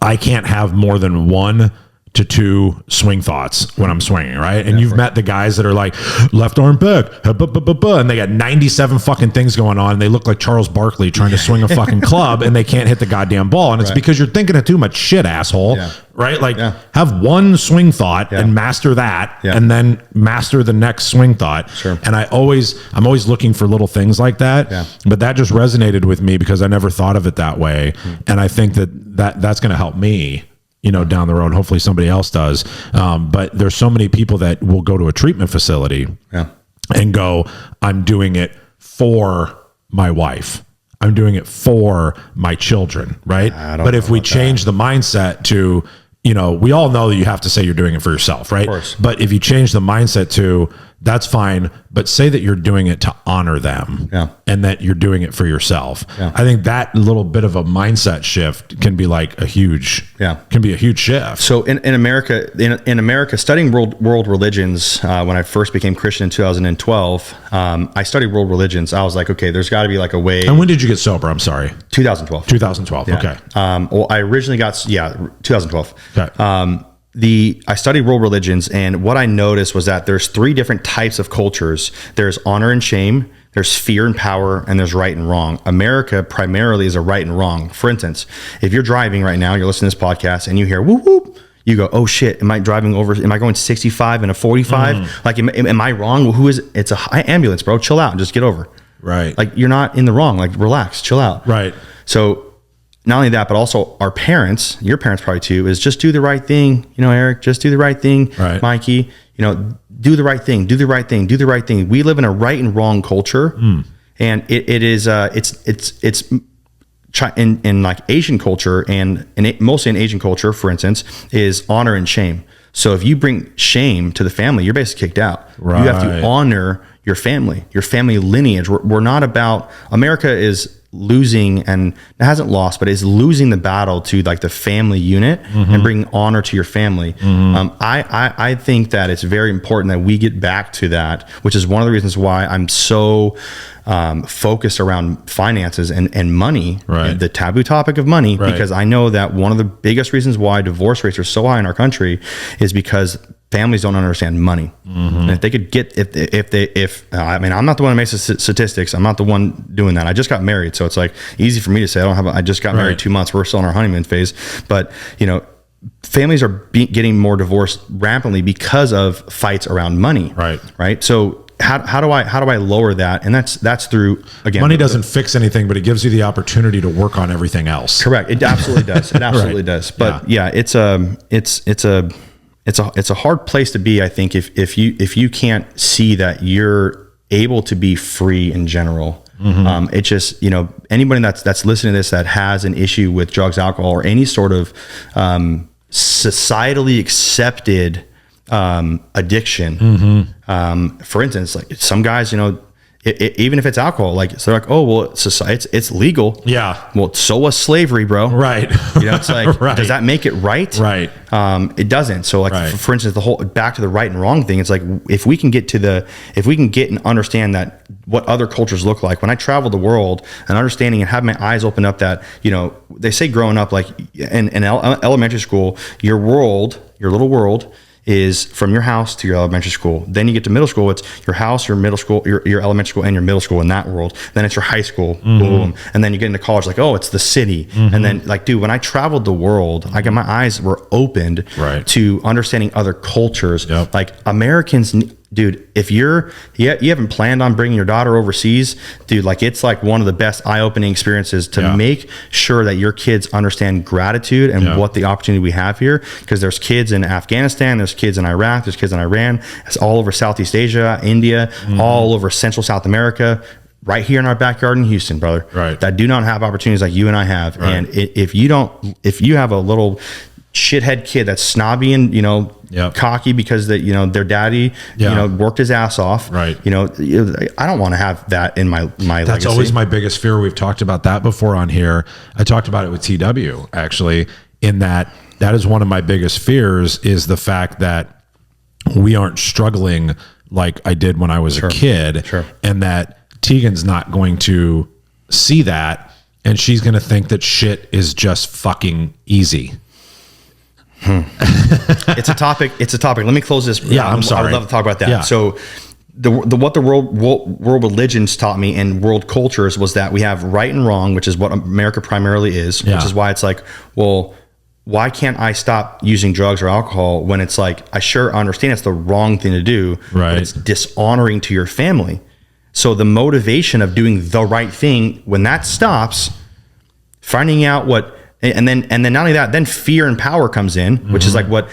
I can't have more than one to 2 swing thoughts when I'm swinging, right? And you've met the guys that are like left arm back, and they got 97 fucking things going on, and they look like Charles Barkley trying to swing a fucking club, and they can't hit the goddamn ball, and it's because you're thinking of too much shit, asshole. Right? Like have one swing thought and master that, and then master the next swing thought. And I'm always looking for little things like that. But that just resonated with me because I never thought of it that way, and I think that's going to help me, you know, down the road. Hopefully somebody else does. But there's so many people that will go to a treatment facility and go, I'm doing it for my wife. I'm doing it for my children. Right. But if we change the mindset to, you know, we all know that you have to say you're doing it for yourself. Right. But if you change the mindset to, that's fine, but say that you're doing it to honor them and that you're doing it for yourself. I think that little bit of a mindset shift can be like a huge shift. So in America, studying world religions, when I first became Christian in 2012, I studied world religions. I was like, okay, there's got to be like a way. And when did you get sober? I'm sorry. 2012. 2012. Okay. Well, I originally got 2012. Okay. I studied world religions, and what I noticed was that there's 3 different types of cultures. There's honor and shame, there's fear and power, and there's right and wrong. America primarily is a right and wrong. For instance, if you're driving right now, you're listening to this podcast, and you hear whoop whoop, you go, oh shit, am I going 65 in a 45? Like, am I wrong? Well, it's a high ambulance, bro. Chill out and just get over. Right. Like, you're not in the wrong. Like, relax, chill out. Right. So not only that, but also our parents, your parents probably too, is just do the right thing. You know, Eric, just do the right thing. Right. Mikey, you know, do the right thing, do the right thing, do the right thing. We live in a right and wrong culture. And it's in like Asian culture and mostly in Asian culture, for instance, is honor and shame. So if you bring shame to the family, you're basically kicked out. Right. You have to honor your family lineage. We're not about, America is losing, and it hasn't lost, but is losing the battle to like the family unit and bringing honor to your family. I think that it's very important that we get back to that, which is one of the reasons why I'm so focused around finances and money, and the taboo topic of money, because I know that one of the biggest reasons why divorce rates are so high in our country is because families don't understand money. And if they could get, I mean, I'm not the one who makes the statistics. I'm not the one doing that. I just got married. So it's like easy for me to say, I just got married 2 months. We're still in our honeymoon phase. But, you know, families are getting more divorced rampantly because of fights around money. Right. So how do I lower that? And that's through, again, money doesn't fix anything, but it gives you the opportunity to work on everything else. Correct. It absolutely does. It absolutely does. But it's a hard place to be, I think, if you can't see that you're able to be free in general. It's just, you know, anybody that's listening to this that has an issue with drugs, alcohol, or any sort of societally accepted addiction. For instance, like some guys, you know, even if it's alcohol, like, so they're like, oh, well, it's legal. Yeah. Well, so was slavery, bro. Right. You know, it's like, does that make it right? Right. It doesn't. So like, for instance, the whole, back to the right and wrong thing, it's like, if we can get and understand that what other cultures look like, when I travel the world and understanding and have my eyes open up that, you know, they say growing up, like in elementary school, your little world is from your house to your elementary school. Then you get to middle school, it's your house, your middle school, your elementary school, and your middle school in that world. Then it's your high school, boom. And then you get into college, like, oh, it's the city. And then, like, dude, when I traveled the world, I got, my eyes were opened to understanding other cultures. Like, Americans, dude, if you haven't planned on bringing your daughter overseas, dude, like, it's like one of the best eye-opening experiences to make sure that your kids understand gratitude and what the opportunity we have here. Because there's kids in Afghanistan, there's kids in Iraq, there's kids in Iran, it's all over Southeast Asia, India, all over Central South America, right here in our backyard in Houston, brother, that do not have opportunities like you and I have. And if you have a little shithead kid that's snobby and, you know, cocky because that, you know, their daddy, you know, worked his ass off. You know, I don't want to have that in my That's legacy. always my biggest fear. We've talked about that before on here. I talked about it with TW, actually, in that is one of my biggest fears, is the fact that we aren't struggling like I did when I was a kid, and that Tegan's not going to see that, and she's going to think that shit is just fucking easy. It's a topic. Let me close this. Yeah, I'm sorry. I would love to talk about that. Yeah. So what the world religions taught me and world cultures was that we have right and wrong, which is what America primarily is, which is why it's like, well, why can't I stop using drugs or alcohol when it's like, I sure understand it's the wrong thing to do, right? But it's dishonoring to your family. So the motivation of doing the right thing, when that stops, finding out what, and then not only that, then fear and power comes in, which is like what,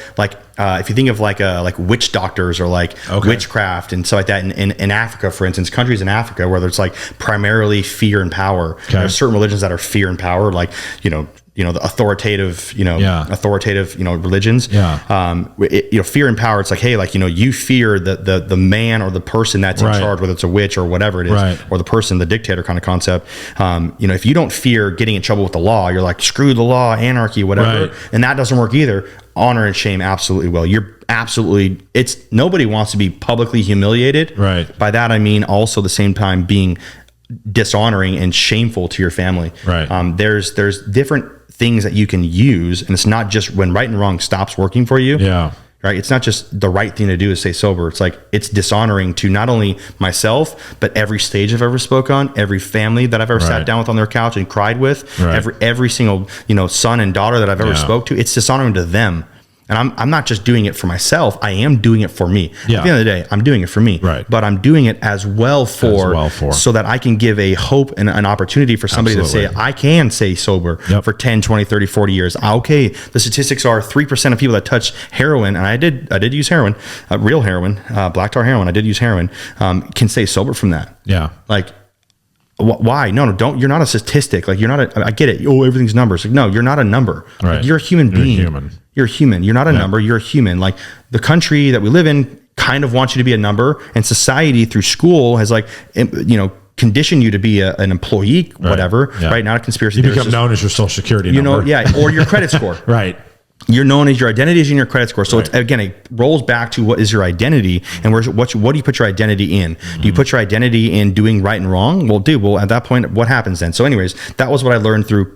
if you think of like witch doctors or like witchcraft and stuff like that in Africa, for instance, countries in Africa where there's like primarily fear and power. There's certain religions that are fear and power, like, the authoritative, religions. Fear and power. It's like, hey, you fear the man or the person that's in charge, whether it's a witch or whatever it is, or the person, the dictator kind of concept. If you don't fear getting in trouble with the law, you're like, screw the law, anarchy, whatever. And that doesn't work either. Honor and shame absolutely will. Nobody wants to be publicly humiliated. Right. By that I mean also the same time being dishonoring and shameful to your family. Right. There's different things that you can use, and it's not just when right and wrong stops working for you. Yeah. Right. It's not just the right thing to do is stay sober. It's like, it's dishonoring to not only myself, but every stage I've ever spoke on, every family that I've ever sat down with on their couch and cried with, every single, son and daughter that I've ever spoke to. It's dishonoring to them. And I'm not just doing it for myself. I am doing it for me. Yeah. At the end of the day, I'm doing it for me. Right. But I'm doing it as well for so that I can give a hope and an opportunity for somebody to say, I can stay sober for 10, 20, 30, 40 years. Okay, the statistics are 3% of people that touch heroin, and I did use heroin, real heroin, black tar heroin. I did use heroin, can stay sober from that. Yeah. Like, why? No, don't. You're not a statistic. Like, you're not I get it. Oh, everything's numbers. Like, no, you're not a number. Right. Like, you're a human being. You're a human. You're not a number. You're a human. Like, the country that we live in kind of wants you to be a number, and society through school has conditioned you to be an employee, whatever, right? Not a conspiracy. You become known as your social security number. Or your credit score. Right. You're known as your identity is in your credit score. So it's, again, it rolls back to what is your identity, and what do you put your identity in? Do you put your identity in doing right and wrong? Well, at that point, what happens then? So anyways, that was what I learned through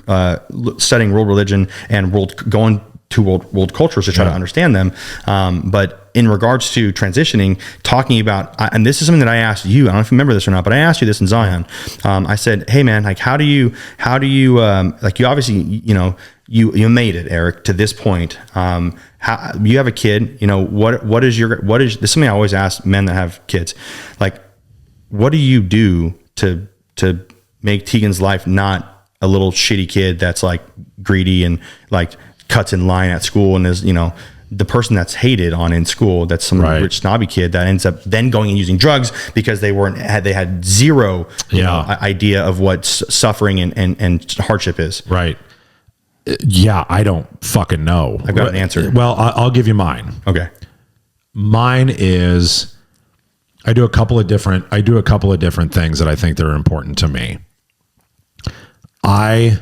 studying world religion and going to world cultures to try to understand them. But in regards to transitioning, talking about, and this is something that I asked you, I don't know if you remember this or not, but I asked you this in Zion. I said, hey man, like, how do you like, you obviously, you made it, Eric, to this point. How you have a kid, what is this is something I always ask men that have kids, like, what do you do to make Tegan's life not a little shitty kid that's like greedy and like cuts in line at school and is, the person that's hated on in school, that's some rich snobby kid that ends up then going and using drugs because they had zero idea of what suffering and hardship is. Right. Yeah, I don't fucking know. I've got an answer. Well, I'll give you mine. Okay. Mine is, I do a couple of different things that I think that are important to me. I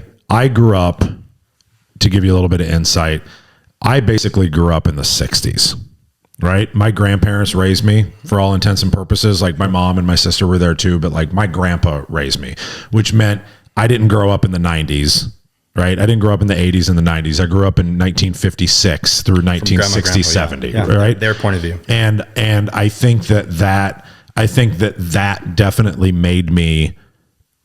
grew up, to give you a little bit of insight, I basically grew up in the 60s, right? My grandparents raised me for all intents and purposes. Like, my mom and my sister were there too, but like, my grandpa raised me, which meant I didn't grow up in the 90s. Right. I didn't grow up in the 80s and the 90s. I grew up in 1956 through 1960, 70. Yeah. Right. Their point of view. And I think that definitely made me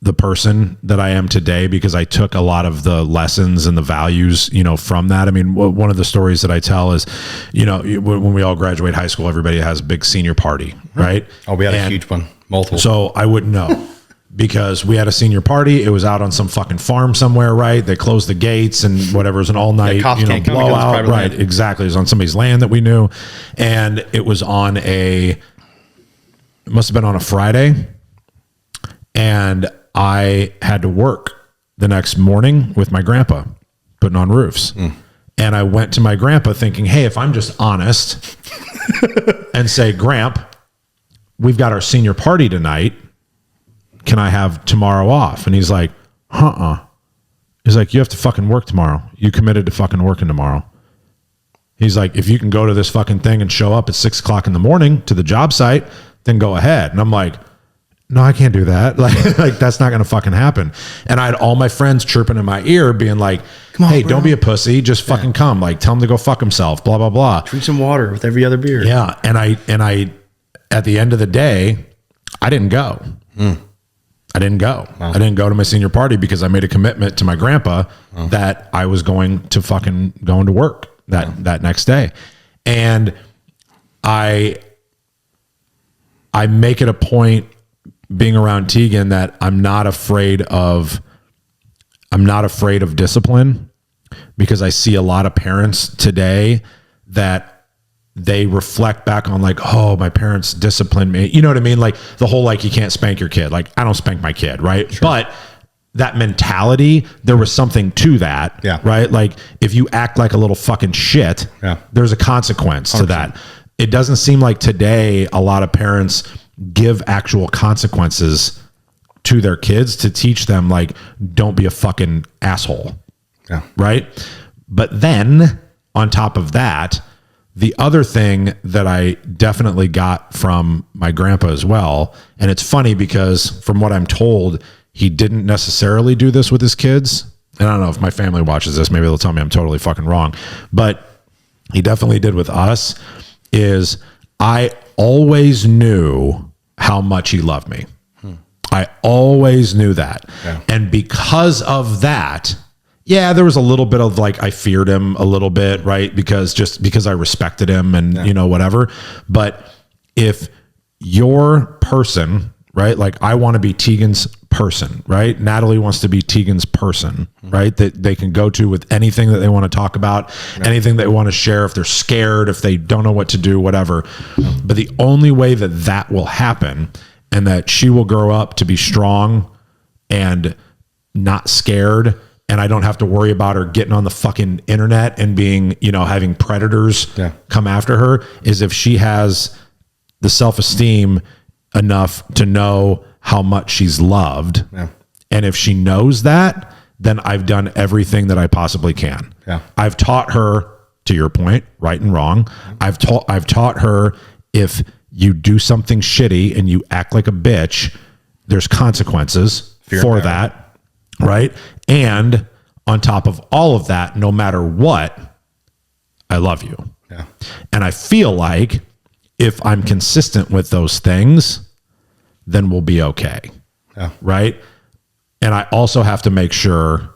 the person that I am today, because I took a lot of the lessons and the values, from that. I mean, one of the stories that I tell is, when we all graduate high school, everybody has a big senior party, right? Oh, we had a huge one, multiple. So I wouldn't know. Because we had a senior party, it was out on some fucking farm somewhere, right? They closed the gates and whatever. It was an all night, blowout, right? Land. Exactly. It was on somebody's land that we knew, and it was on it must have been on a Friday, and I had to work the next morning with my grandpa, putting on roofs, and I went to my grandpa thinking, hey, if I'm just honest and say, Gramp, we've got our senior party tonight. Can I have tomorrow off? And he's like, He's like, you have to fucking work tomorrow. You committed to fucking working tomorrow. He's like, if you can go to this fucking thing and show up at 6 o'clock in the morning to the job site, then go ahead. And I'm like, no, I can't do that. Like that's not going to fucking happen. And I had all my friends chirping in my ear being like, come on, hey, bro, don't be a pussy. Just fucking come. Like, tell him to go fuck himself, blah, blah, blah. Drink some water with every other beer. Yeah. And I, at the end of the day, I didn't go. I didn't go. Wow. I didn't go to my senior party because I made a commitment to my grandpa that I was going to fucking going to work that next day. And I make it a point being around Tegan that I'm not afraid of discipline, because I see a lot of parents today that they reflect back on like, oh, my parents disciplined me. You know what I mean? Like the whole, like, you can't spank your kid. Like, I don't spank my kid. Right. Sure. But that mentality, there was something to that. Yeah. Right. Like if you act like a little fucking shit, there's a consequence 100%. To that. It doesn't seem like today a lot of parents give actual consequences to their kids to teach them, like, don't be a fucking asshole. Yeah. Right. But then on top of that, the other thing that I definitely got from my grandpa as well, and it's funny because from what I'm told, he didn't necessarily do this with his kids. And I don't know if my family watches this, maybe they'll tell me I'm totally fucking wrong, but he definitely did with us, is I always knew how much he loved me. I always knew that. Yeah. And because of that, yeah, there was a little bit of like, I feared him a little bit, right? Because I respected him and, you know, whatever. But if your person, right? Like I want to be Tegan's person, right? Natalie wants to be Tegan's person, right? That they can go to with anything that they want to talk about, anything they want to share, if they're scared, if they don't know what to do, whatever. But the only way that that will happen and that she will grow up to be strong and not scared, and I don't have to worry about her getting on the fucking internet and being, you know, having predators come after her, is if she has the self-esteem enough to know how much she's loved. Yeah. And if she knows that, then I've done everything that I possibly can. Yeah. I've taught her, to your point, right and wrong. I've taught her, if you do something shitty and you act like a bitch, there's consequences for that. Right. And on top of all of that, no matter what, I love you. Yeah. And I feel like if I'm consistent with those things, then we'll be okay. Yeah. Right. And I also have to make sure,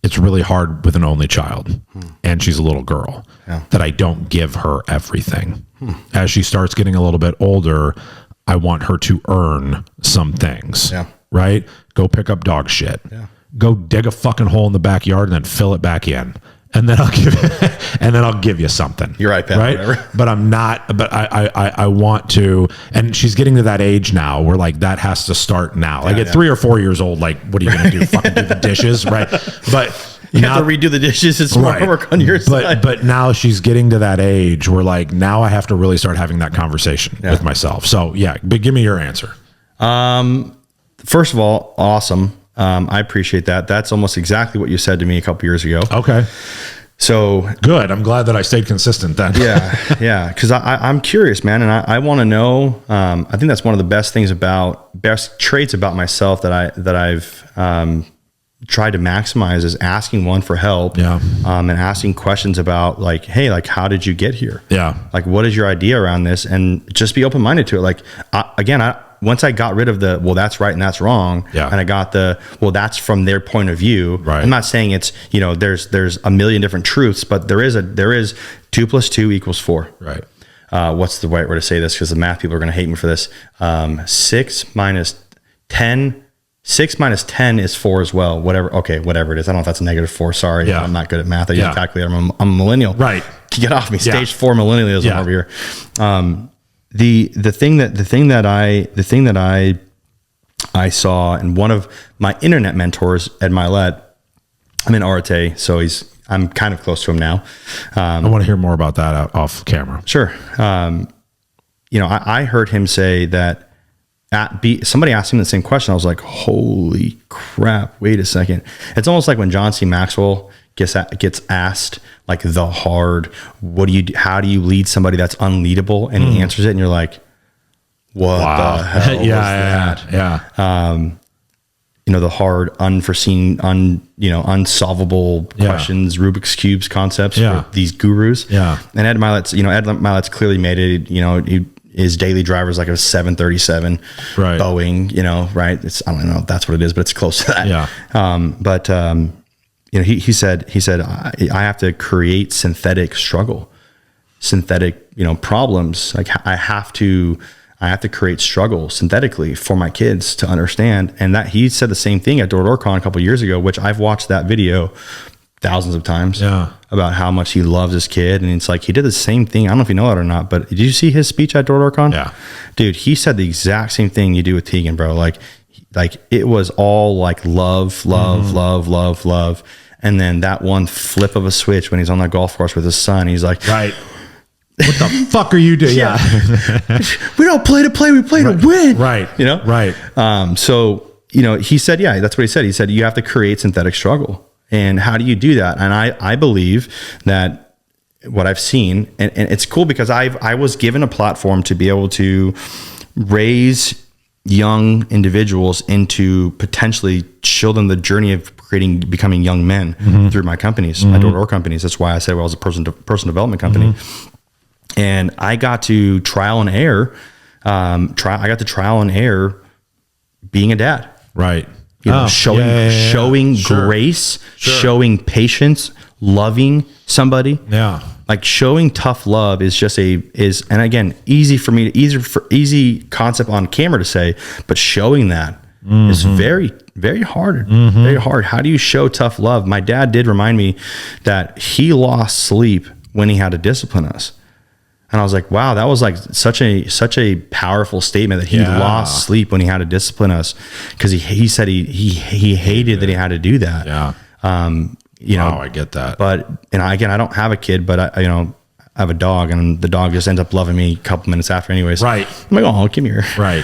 it's really hard with an only child and she's a little girl, that I don't give her everything. As she starts getting a little bit older, I want her to earn some things. Yeah. Right? Go pick up dog shit. Yeah. Go dig a fucking hole in the backyard and then fill it back in. And then I'll give you something. You're right, Pat, right? Whatever. But I'm not, but I want to, and she's getting to that age now where like that has to start now. Like at 3 or 4 years old, like, what are you going to do? Fucking do the dishes, right? But you have to redo the dishes. It's more work on your side. But now she's getting to that age where like, now I have to really start having that conversation with myself. So yeah, but give me your answer. First of all, awesome. I appreciate that. That's almost exactly what you said to me a couple years ago. Okay. So good. I'm glad that I stayed consistent then. Yeah. Cause I'm curious, man. And I want to know, I think that's one of the best traits about myself that I've, tried to maximize, is asking one for help. Yeah. And asking questions about like, hey, like, how did you get here? Yeah. Like, what is your idea around this? And just be open-minded to it. Like, once I got rid of the, well, that's right and that's wrong. Yeah. And I got the, well, that's from their point of view. Right. I'm not saying it's, you know, there's a million different truths, but there is 2 + 2 = 4. Right. What's the right way to say this? Because the math people are going to hate me for this. 6 minus 10 is 4 as well. Whatever it is. I don't know if that's a -4. Sorry. Yeah. I'm not good at math. I use a calculator. I'm a millennial. Right. Get off me. Stage 4 millennialism over here. The thing that I saw in one of my internet mentors, Ed Milet, I'm in Arete, so I'm kind of close to him now. I want to hear more about that off camera. Sure. You know, I heard him say that somebody asked him the same question. I was like, holy crap, wait a second. It's almost like when John C. Maxwell gets asked like the hard, how do you lead somebody that's unleadable? And he answers it and you're like, what the hell was that? Yeah. The hard, unforeseen, unsolvable questions, Rubik's Cubes concepts for these gurus. Yeah. And Ed Milet's clearly made it, his daily driver is like a 737 Boeing, right? I don't know if that's what it is, but it's close to that. Yeah. He said, I have to create synthetic struggle, synthetic, problems. Like I have to create struggle synthetically for my kids to understand. And that he said the same thing at DoortodoorCon a couple of years ago, which I've watched that video thousands of times about how much he loves his kid. And it's like, he did the same thing. I don't know if you know that or not, but did you see his speech at DoortodoorCon? Yeah. Dude, he said the exact same thing you do with Tegan, bro. Like it was all like love. And then that one flip of a switch when he's on that golf course with his son, he's like, right. What the fuck are you doing? Yeah. We don't play to play. We play to win. Right. Right. So, he said, that's what he said. He said, you have to create synthetic struggle. And how do you do that? And I believe that what I've seen, and it's cool because I was given a platform to be able to raise young individuals into potentially show them the journey of becoming young men through my companies, my door-to-door companies. That's why I said, well, I was a person development company. And I got to trial and error. I got to trial and error being a dad. Right. Showing grace, showing patience, loving somebody. Yeah. Like showing tough love is just and again, easy concept on camera to say, but showing that is very, very hard. Very hard. How do you show tough love? My dad did remind me that he lost sleep when he had to discipline us. And I was like, wow, that was like such a powerful statement that he lost sleep when he had to discipline us, because he said he hated that he had to do that. Yeah. Wow, I get that. But again, I don't have a kid, but I have a dog, and the dog just ends up loving me a couple minutes after, anyways. Right. I'm like, oh, come here. Right.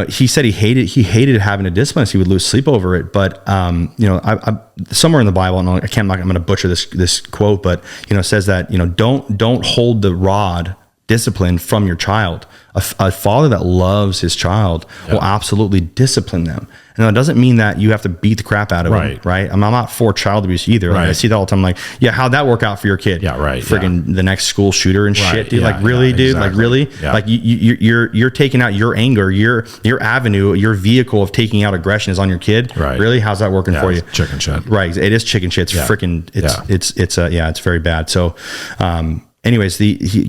He said he hated having to discipline us. He would lose sleep over it. But I somewhere in the Bible, and I'm going to butcher this quote, but it says that don't hold the rod, discipline, from your child. A father that loves his child will absolutely discipline them. And it doesn't mean that you have to beat the crap out of them, right? I'm not for child abuse either. Like, I see that all the time. I'm like, how'd that work out for your kid? Yeah, right. Friggin' the next school shooter and shit, dude. Like, really, dude? Exactly. Like, really? Yeah. Like, you're taking out your anger, your avenue, your vehicle of taking out aggression is on your kid. Right. Really? How's that working for you? Chicken shit. Right. It is chicken shit. It's freaking. It's very bad. So, anyways,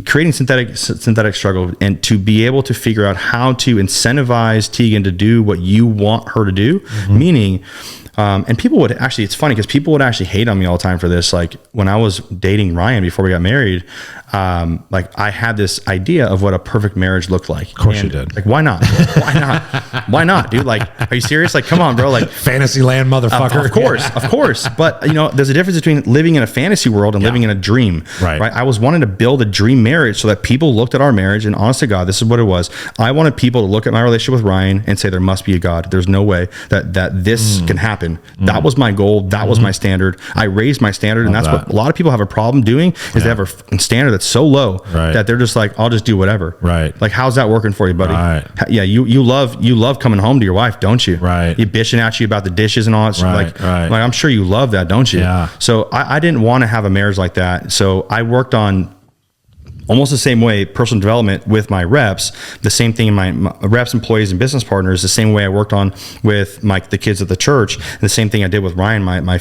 creating synthetic struggle, and to be able to figure out how to incentivize Tegan to do what you want her to do, meaning, and people would actually, it's funny because people would actually hate on me all the time for this. Like when I was dating Ryan before we got married, like I had this idea of what a perfect marriage looked like. Of course you did. Like, why not? Why not, dude? Like, are you serious? Like, come on, bro. Like, Fantasyland, motherfucker. Of course. But there's a difference between living in a fantasy world and living in a dream. Right. I was wanting to build a dream marriage so that people looked at our marriage, and honest to God, this is what it was. I wanted people to look at my relationship with Ryan and say, there must be a God. There's no way that this can happen. That was my goal. That was my standard. I raised my standard, and that's what a lot of people have a problem doing, is they have a standard that's so low that they're just like, I'll just do whatever. Right. Like, how's that working for you, buddy? Right. Yeah, you love coming home to your wife, don't you? Right. You bitching at you about the dishes and all that stuff. Like I'm sure you love that, don't you? Yeah. So I didn't want to have a marriage like that. So I worked on almost the same way personal development with my reps, the same thing in my reps, employees, and business partners, the same way I worked on with the kids at the church, and the same thing I did with Ryan, my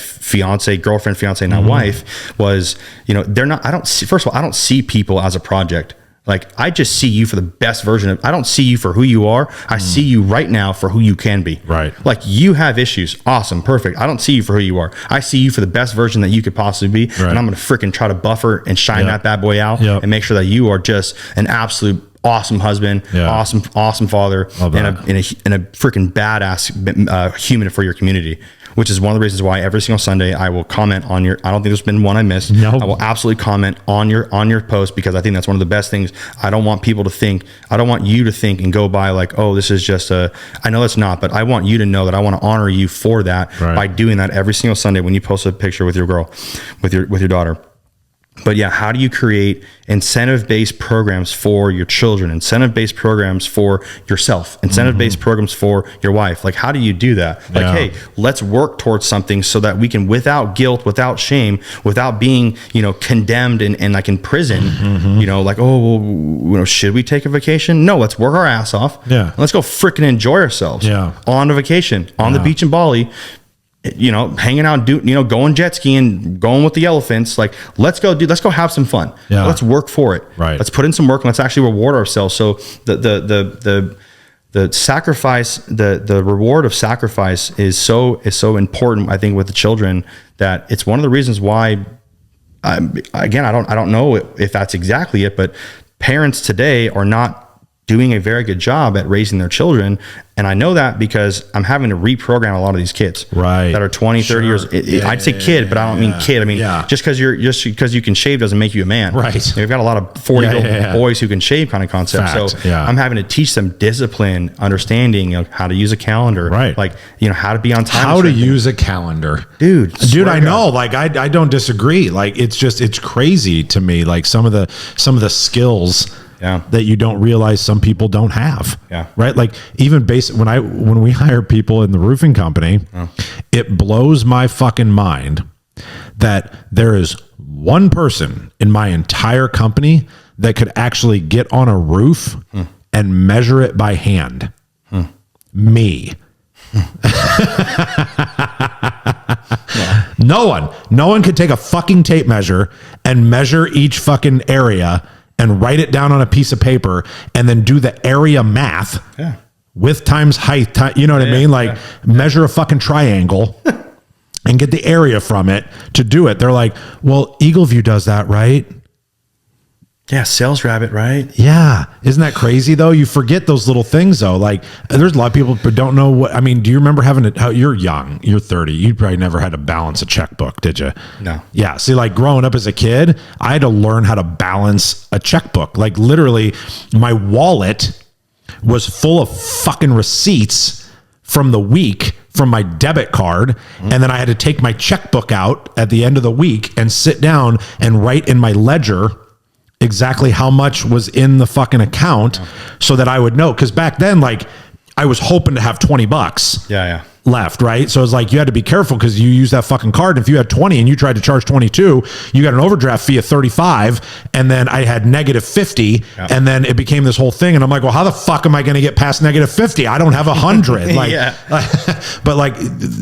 girlfriend, fiance, now wife, was, first of all, I don't see people as a project. Like, I just see you for the best version of, I don't see you for who you are. I see you right now for who you can be. Right. Like, you have issues. Awesome. Perfect. I don't see you for who you are. I see you for the best version that you could possibly be. Right. And I'm going to freaking try to buffer and shine that bad boy out and make sure that you are just an absolute awesome husband, awesome father, and a freaking badass human for your community. Which is one of the reasons why every single Sunday I will comment on I don't think there's been one I missed. Nope. I will absolutely comment on your post, because I think that's one of the best things. I don't want you to think and go by like, oh, this is just I know it's not, but I want you to know that I want to honor you for that by doing that every single Sunday when you post a picture with your girl, with your daughter. But yeah, how do you create incentive-based programs for your children, incentive-based programs for yourself, incentive-based programs for your wife? Like, how do you do that? Like, hey, let's work towards something so that we can, without guilt, without shame, without being, condemned and like in prison, like, oh, well, should we take a vacation? No, let's work our ass off. Yeah. Let's go freaking enjoy ourselves. Yeah. On a vacation, on the beach in Bali, hanging out, going jet skiing, going with the elephants. Like, let's go have some fun. Yeah. Let's work for it. Right. Let's put in some work and let's actually reward ourselves. So the sacrifice, the reward of sacrifice is so important, I think, with the children, that it's one of the reasons why, I don't know if that's exactly it, but parents today are not doing a very good job at raising their children. And I know that because I'm having to reprogram a lot of these kids that are 20, 30 years. I'd say kid, but I don't mean kid. I mean, just because you can shave doesn't make you a man. Right. We've got a lot of 40-year-old boys who can shave kind of concept. Fact. So I'm having to teach them discipline, understanding, how to use a calendar, right? Like, how to be on time. How to use a calendar, dude. I know. Like, I don't disagree. Like, it's crazy to me. Like some of the skills that you don't realize some people don't have. Yeah. Right. Like, even when we hire people in the roofing company, it blows my fucking mind that there is one person in my entire company that could actually get on a roof and measure it by hand. Me. No one could take a fucking tape measure and measure each fucking area and write it down on a piece of paper and then do the area math width times height. You know what I mean? Like, measure a fucking triangle and get the area from it to do it. They're like, well, Eagle View does that, right? Yeah, Sales Rabbit, right? Yeah. Isn't that crazy, though? You forget those little things, though. Like, there's a lot of people who don't know what... I mean, do you remember you're young, you're 30. You probably never had to balance a checkbook, did you? No. Yeah. See, like, growing up as a kid, I had to learn how to balance a checkbook. Like, literally, my wallet was full of fucking receipts from the week from my debit card. And then I had to take my checkbook out at the end of the week and sit down and write in my ledger exactly how much was in the fucking account so that I would know. Because back then, like, I was hoping to have $20 left, right? So it's like, you had to be careful because you use that fucking card. And if you had 20 and you tried to charge 22, you got an overdraft fee of 35. And then I had negative 50. And then it became this whole thing. And I'm like, well, how the fuck am I going to get past negative 50? I don't have 100. Like, but like,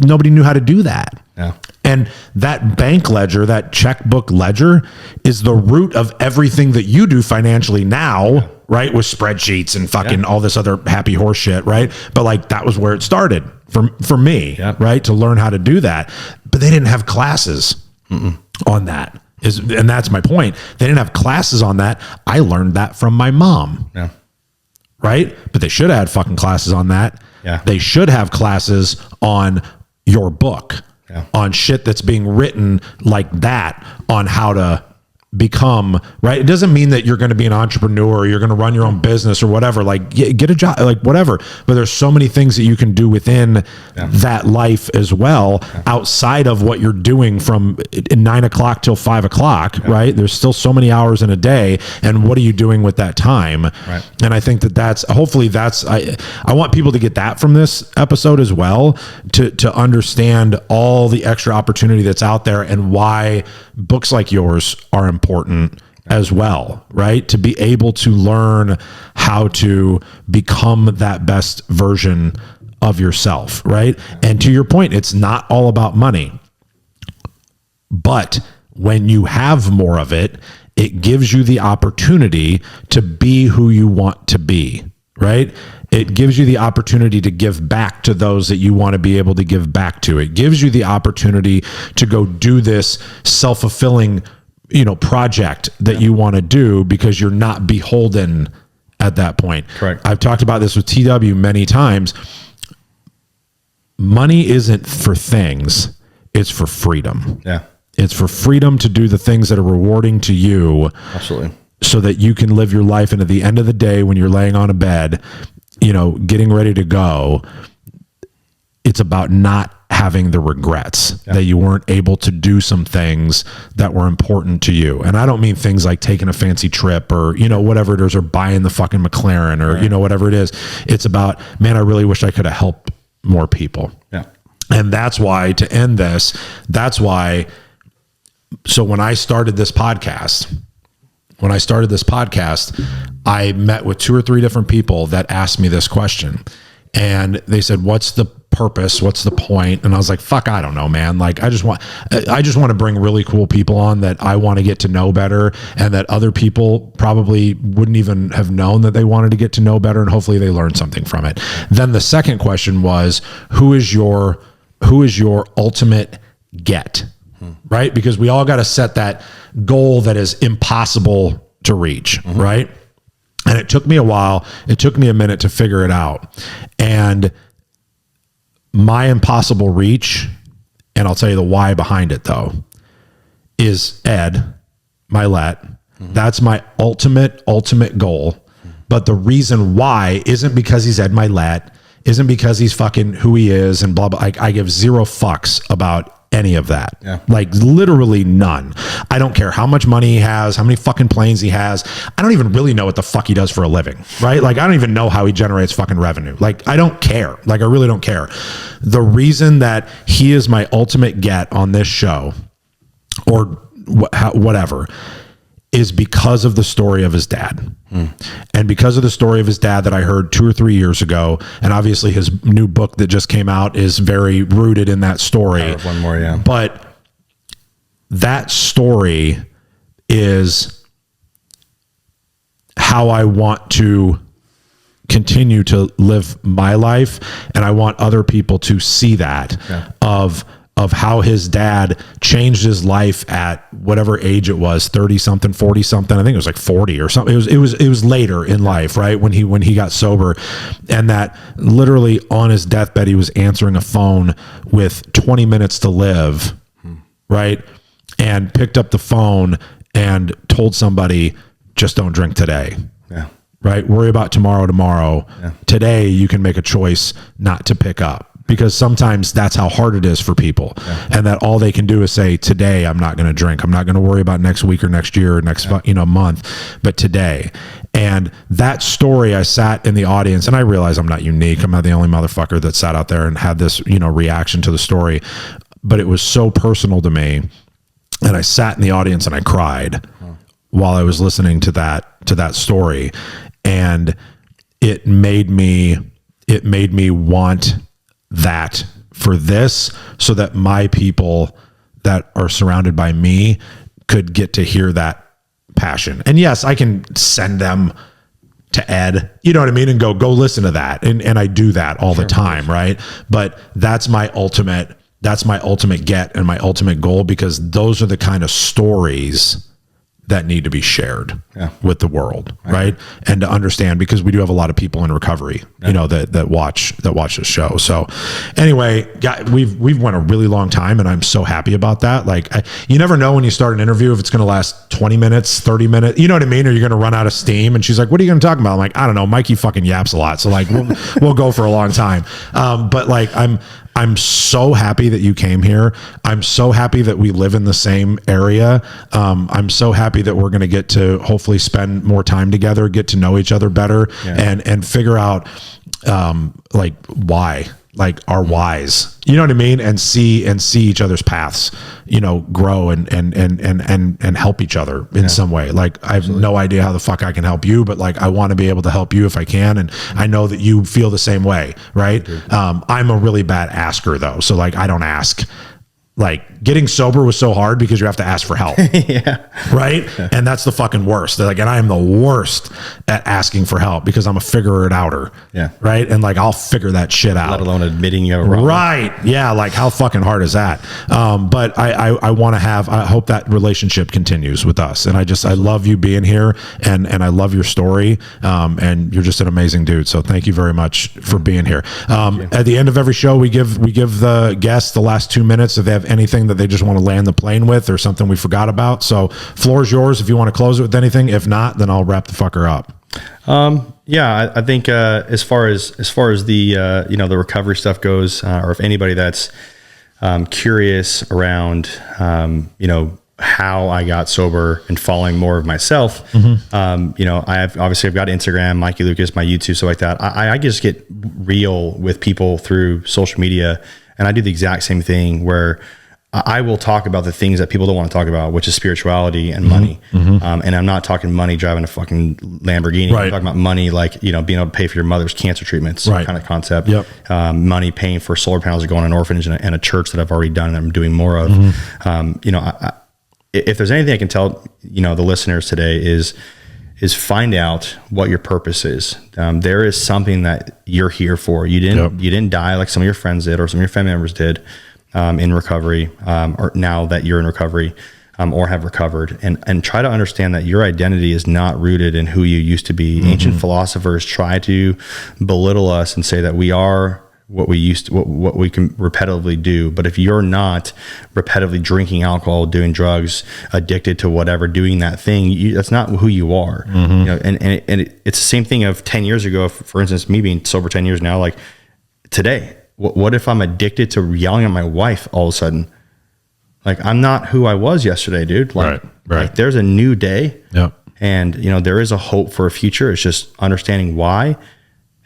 nobody knew how to do that. Yeah. And that bank ledger, that checkbook ledger, is the root of everything that you do financially now, right? With spreadsheets and fucking all this other happy horse shit, right? But like, that was where it started for me, right? To learn how to do that. But they didn't have classes on that. And that's my point. They didn't have classes on that. I learned that from my mom. Yeah. Right? But they should have had fucking classes on that. Yeah. They should have classes on your book. On shit that's being written like that, on how to become, right? It doesn't mean that you're going to be an entrepreneur or you're going to run your own business or whatever. Like, get a job, like whatever. But there's so many things that you can do within that life as well, outside of what you're doing from 9 o'clock till 5 o'clock, right? There's still so many hours in a day. And what are you doing with that time? Right. And I think hopefully I want people to get that from this episode as well, to understand all the extra opportunity that's out there and why books like yours are important as well, right? To be able to learn how to become that best version of yourself, right? And to your point, it's not all about money. But when you have more of it, it gives you the opportunity to be who you want to be, right? It gives you the opportunity to give back to those that you want to be able to give back to. It gives you the opportunity to go do this self-fulfilling, project that you want to do because you're not beholden at that point. Correct. I've talked about this with TW many times. Money isn't for things, it's for freedom. Yeah. It's for freedom to do the things that are rewarding to you. Absolutely. So that you can live your life, and at the end of the day, when you're laying on a bed, getting ready to go, it's about not having the regrets that you weren't able to do some things that were important to you. And I don't mean things like taking a fancy trip or, you know, whatever it is, or buying the fucking McLaren or, you know, whatever it is. It's about, man, I really wish I could have helped more people. Yeah. And that's why, to end this, that's why. So when I started this podcast, I met with 2 or 3 different people that asked me this question. And they said, what's the purpose? What's the point? And I was like, fuck, I don't know, man. Like, I just want to bring really cool people on that I want to get to know better, and that other people probably wouldn't even have known that they wanted to get to know better. And hopefully they learned something from it. Then the second question was, who is your ultimate get? Right? Because we all got to set that goal that is impossible to reach. Right? And it took me a while. It took me a minute to figure it out. And my impossible reach, and I'll tell you the why behind it though, is Ed Milet. That's my ultimate goal. But the reason why isn't because he's Ed Milet, isn't because he's fucking who he is and blah, blah. I give 0 fucks about any of that. Yeah. Like literally none. I don't care how much money he has, how many fucking planes he has. I don't even really know what the fuck he does for a living, right? Like I don't even know how he generates fucking revenue. Like I don't care. Like I really don't care. The reason that he is my ultimate get on this show or whatever is because of the story of his dad. And because of the story of his dad that I heard 2 or 3 years ago, and obviously his new book that just came out is very rooted in that story. One more, yeah. But that story is how I want to continue to live my life, and I want other people to see that of how his dad changed his life at whatever age it was, 30 something, 40 something. I think it was like 40 or something. It was later in life, right? When he got sober, and that literally on his deathbed, he was answering a phone with 20 minutes to live, right? And picked up the phone and told somebody, just don't drink today. Yeah. Right? Worry about tomorrow. Yeah. Today you can make a choice not to pick up. Because sometimes that's how hard it is for people. Yeah. And that all they can do is say, today, I'm not going to drink. I'm not going to worry about next week or next year or next month, but today. And that story, I sat in the audience, and I realize I'm not unique. I'm not the only motherfucker that sat out there and had this, reaction to the story. But it was so personal to me. And I sat in the audience and I cried while I was listening to that story. And it made me want that for this, so that my people that are surrounded by me could get to hear that passion. And yes, I can send them to Ed, you know what I mean? And go listen to that. And I do that all the time. Right. But that's my ultimate get and my ultimate goal, because those are the kind of stories that need to be shared with the world, right? And to understand, because we do have a lot of people in recovery, that watch the show. So anyway, we've went a really long time, and I'm so happy about that. Like, you never know when you start an interview if it's going to last 20 minutes, 30 minutes, you know what I mean? Or you're going to run out of steam. And she's like, what are you going to talk about? I'm like, I don't know. Mikey fucking yaps a lot. So like, we'll go for a long time. But like, I'm so happy that you came here. I'm so happy that we live in the same area. I'm so happy that we're going to get to hopefully spend more time together, get to know each other better, and figure out like why, like our whys, you know what I mean? And see each other's paths, grow and help each other in some way. Like, I have no idea how the fuck I can help you, but like, I want to be able to help you if I can. And I know that you feel the same way. Right. I'm a really bad asker though. So like, I don't ask. Like, getting sober was so hard because you have to ask for help. Right. Yeah. And that's the fucking worst. Like, and I am the worst at asking for help because I'm a figure it outer. Yeah. Right. And like, I'll figure that shit out. Let alone admitting you have a problem. Right. Yeah. Like, how fucking hard is that? But I want to I hope that relationship continues with us. And I love you being here, and I love your story. And you're just an amazing dude. So thank you very much for being here. At the end of every show, we give the guests the last 2 minutes if they have anything that they just want to land the plane with, or something we forgot about. So floor's yours if you want to close it with anything. If not, then I'll wrap the fucker up. I think as far as the the recovery stuff goes, or if anybody that's curious around, how I got sober and following more of myself. I've got Instagram, Mikey Lucas, my YouTube, stuff like that. I just get real with people through social media, and I do the exact same thing where I will talk about the things that people don't want to talk about, which is spirituality and money. And I'm not talking money driving a fucking Lamborghini. Right. I'm talking about money, like, being able to pay for your mother's cancer treatments, kind of concept. Yep. Money paying for solar panels to go on an orphanage and a church that I've already done and I'm doing more of. If there's anything I can tell, the listeners today is find out what your purpose is. There is something that you're here for. You didn't die like some of your friends did or some of your family members did in recovery, or now that you're in recovery, or have recovered, and try to understand that your identity is not rooted in who you used to be. Ancient philosophers try to belittle us and say that we are what we can repetitively do. But if you're not repetitively drinking alcohol, doing drugs, addicted to whatever, doing that thing, that's not who you are. It's the same thing of 10 years ago. For instance, me being sober 10 years now, like today, what if I'm addicted to yelling at my wife all of a sudden? Like, I'm not who I was yesterday, dude. Like, like there's a new day. And there is a hope for a future. It's just understanding why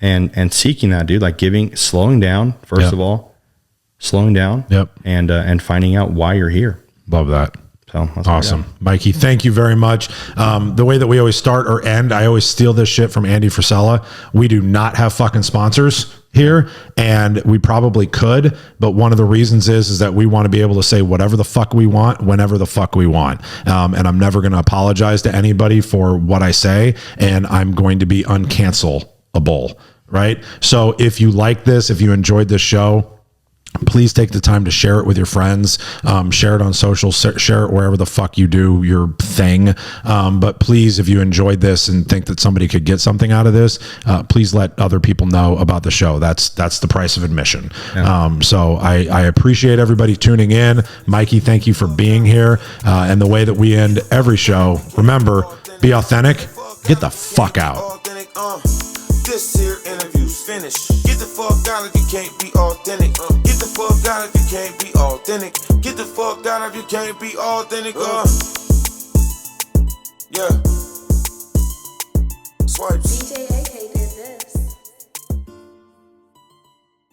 and seeking that, dude. Like slowing down, first of all, and finding out why you're here. Love that. So that's awesome. Mikey, thank you very much. The way that we always start or end, I always steal this shit from Andy Frisella. We do not have fucking sponsors here, and we probably could, but one of the reasons is that we want to be able to say whatever the fuck we want, whenever the fuck we want. And I'm never going to apologize to anybody for what I say, and I'm going to be uncancelable, right? So if you like this, if you enjoyed this show, please take the time to share it with your friends, share it on social, share it wherever the fuck you do your thing. But please, if you enjoyed this and think that somebody could get something out of this, please let other people know about the show. That's the price of admission. So I appreciate everybody tuning in. Mikey, thank you for being here. And the way that we end every show, remember, be authentic, get the fuck out. This here interview's finished. Get the fuck out if you can't be authentic. Get the fuck out if you can't be authentic. Get the fuck out if you can't be authentic. Yeah. Swipes.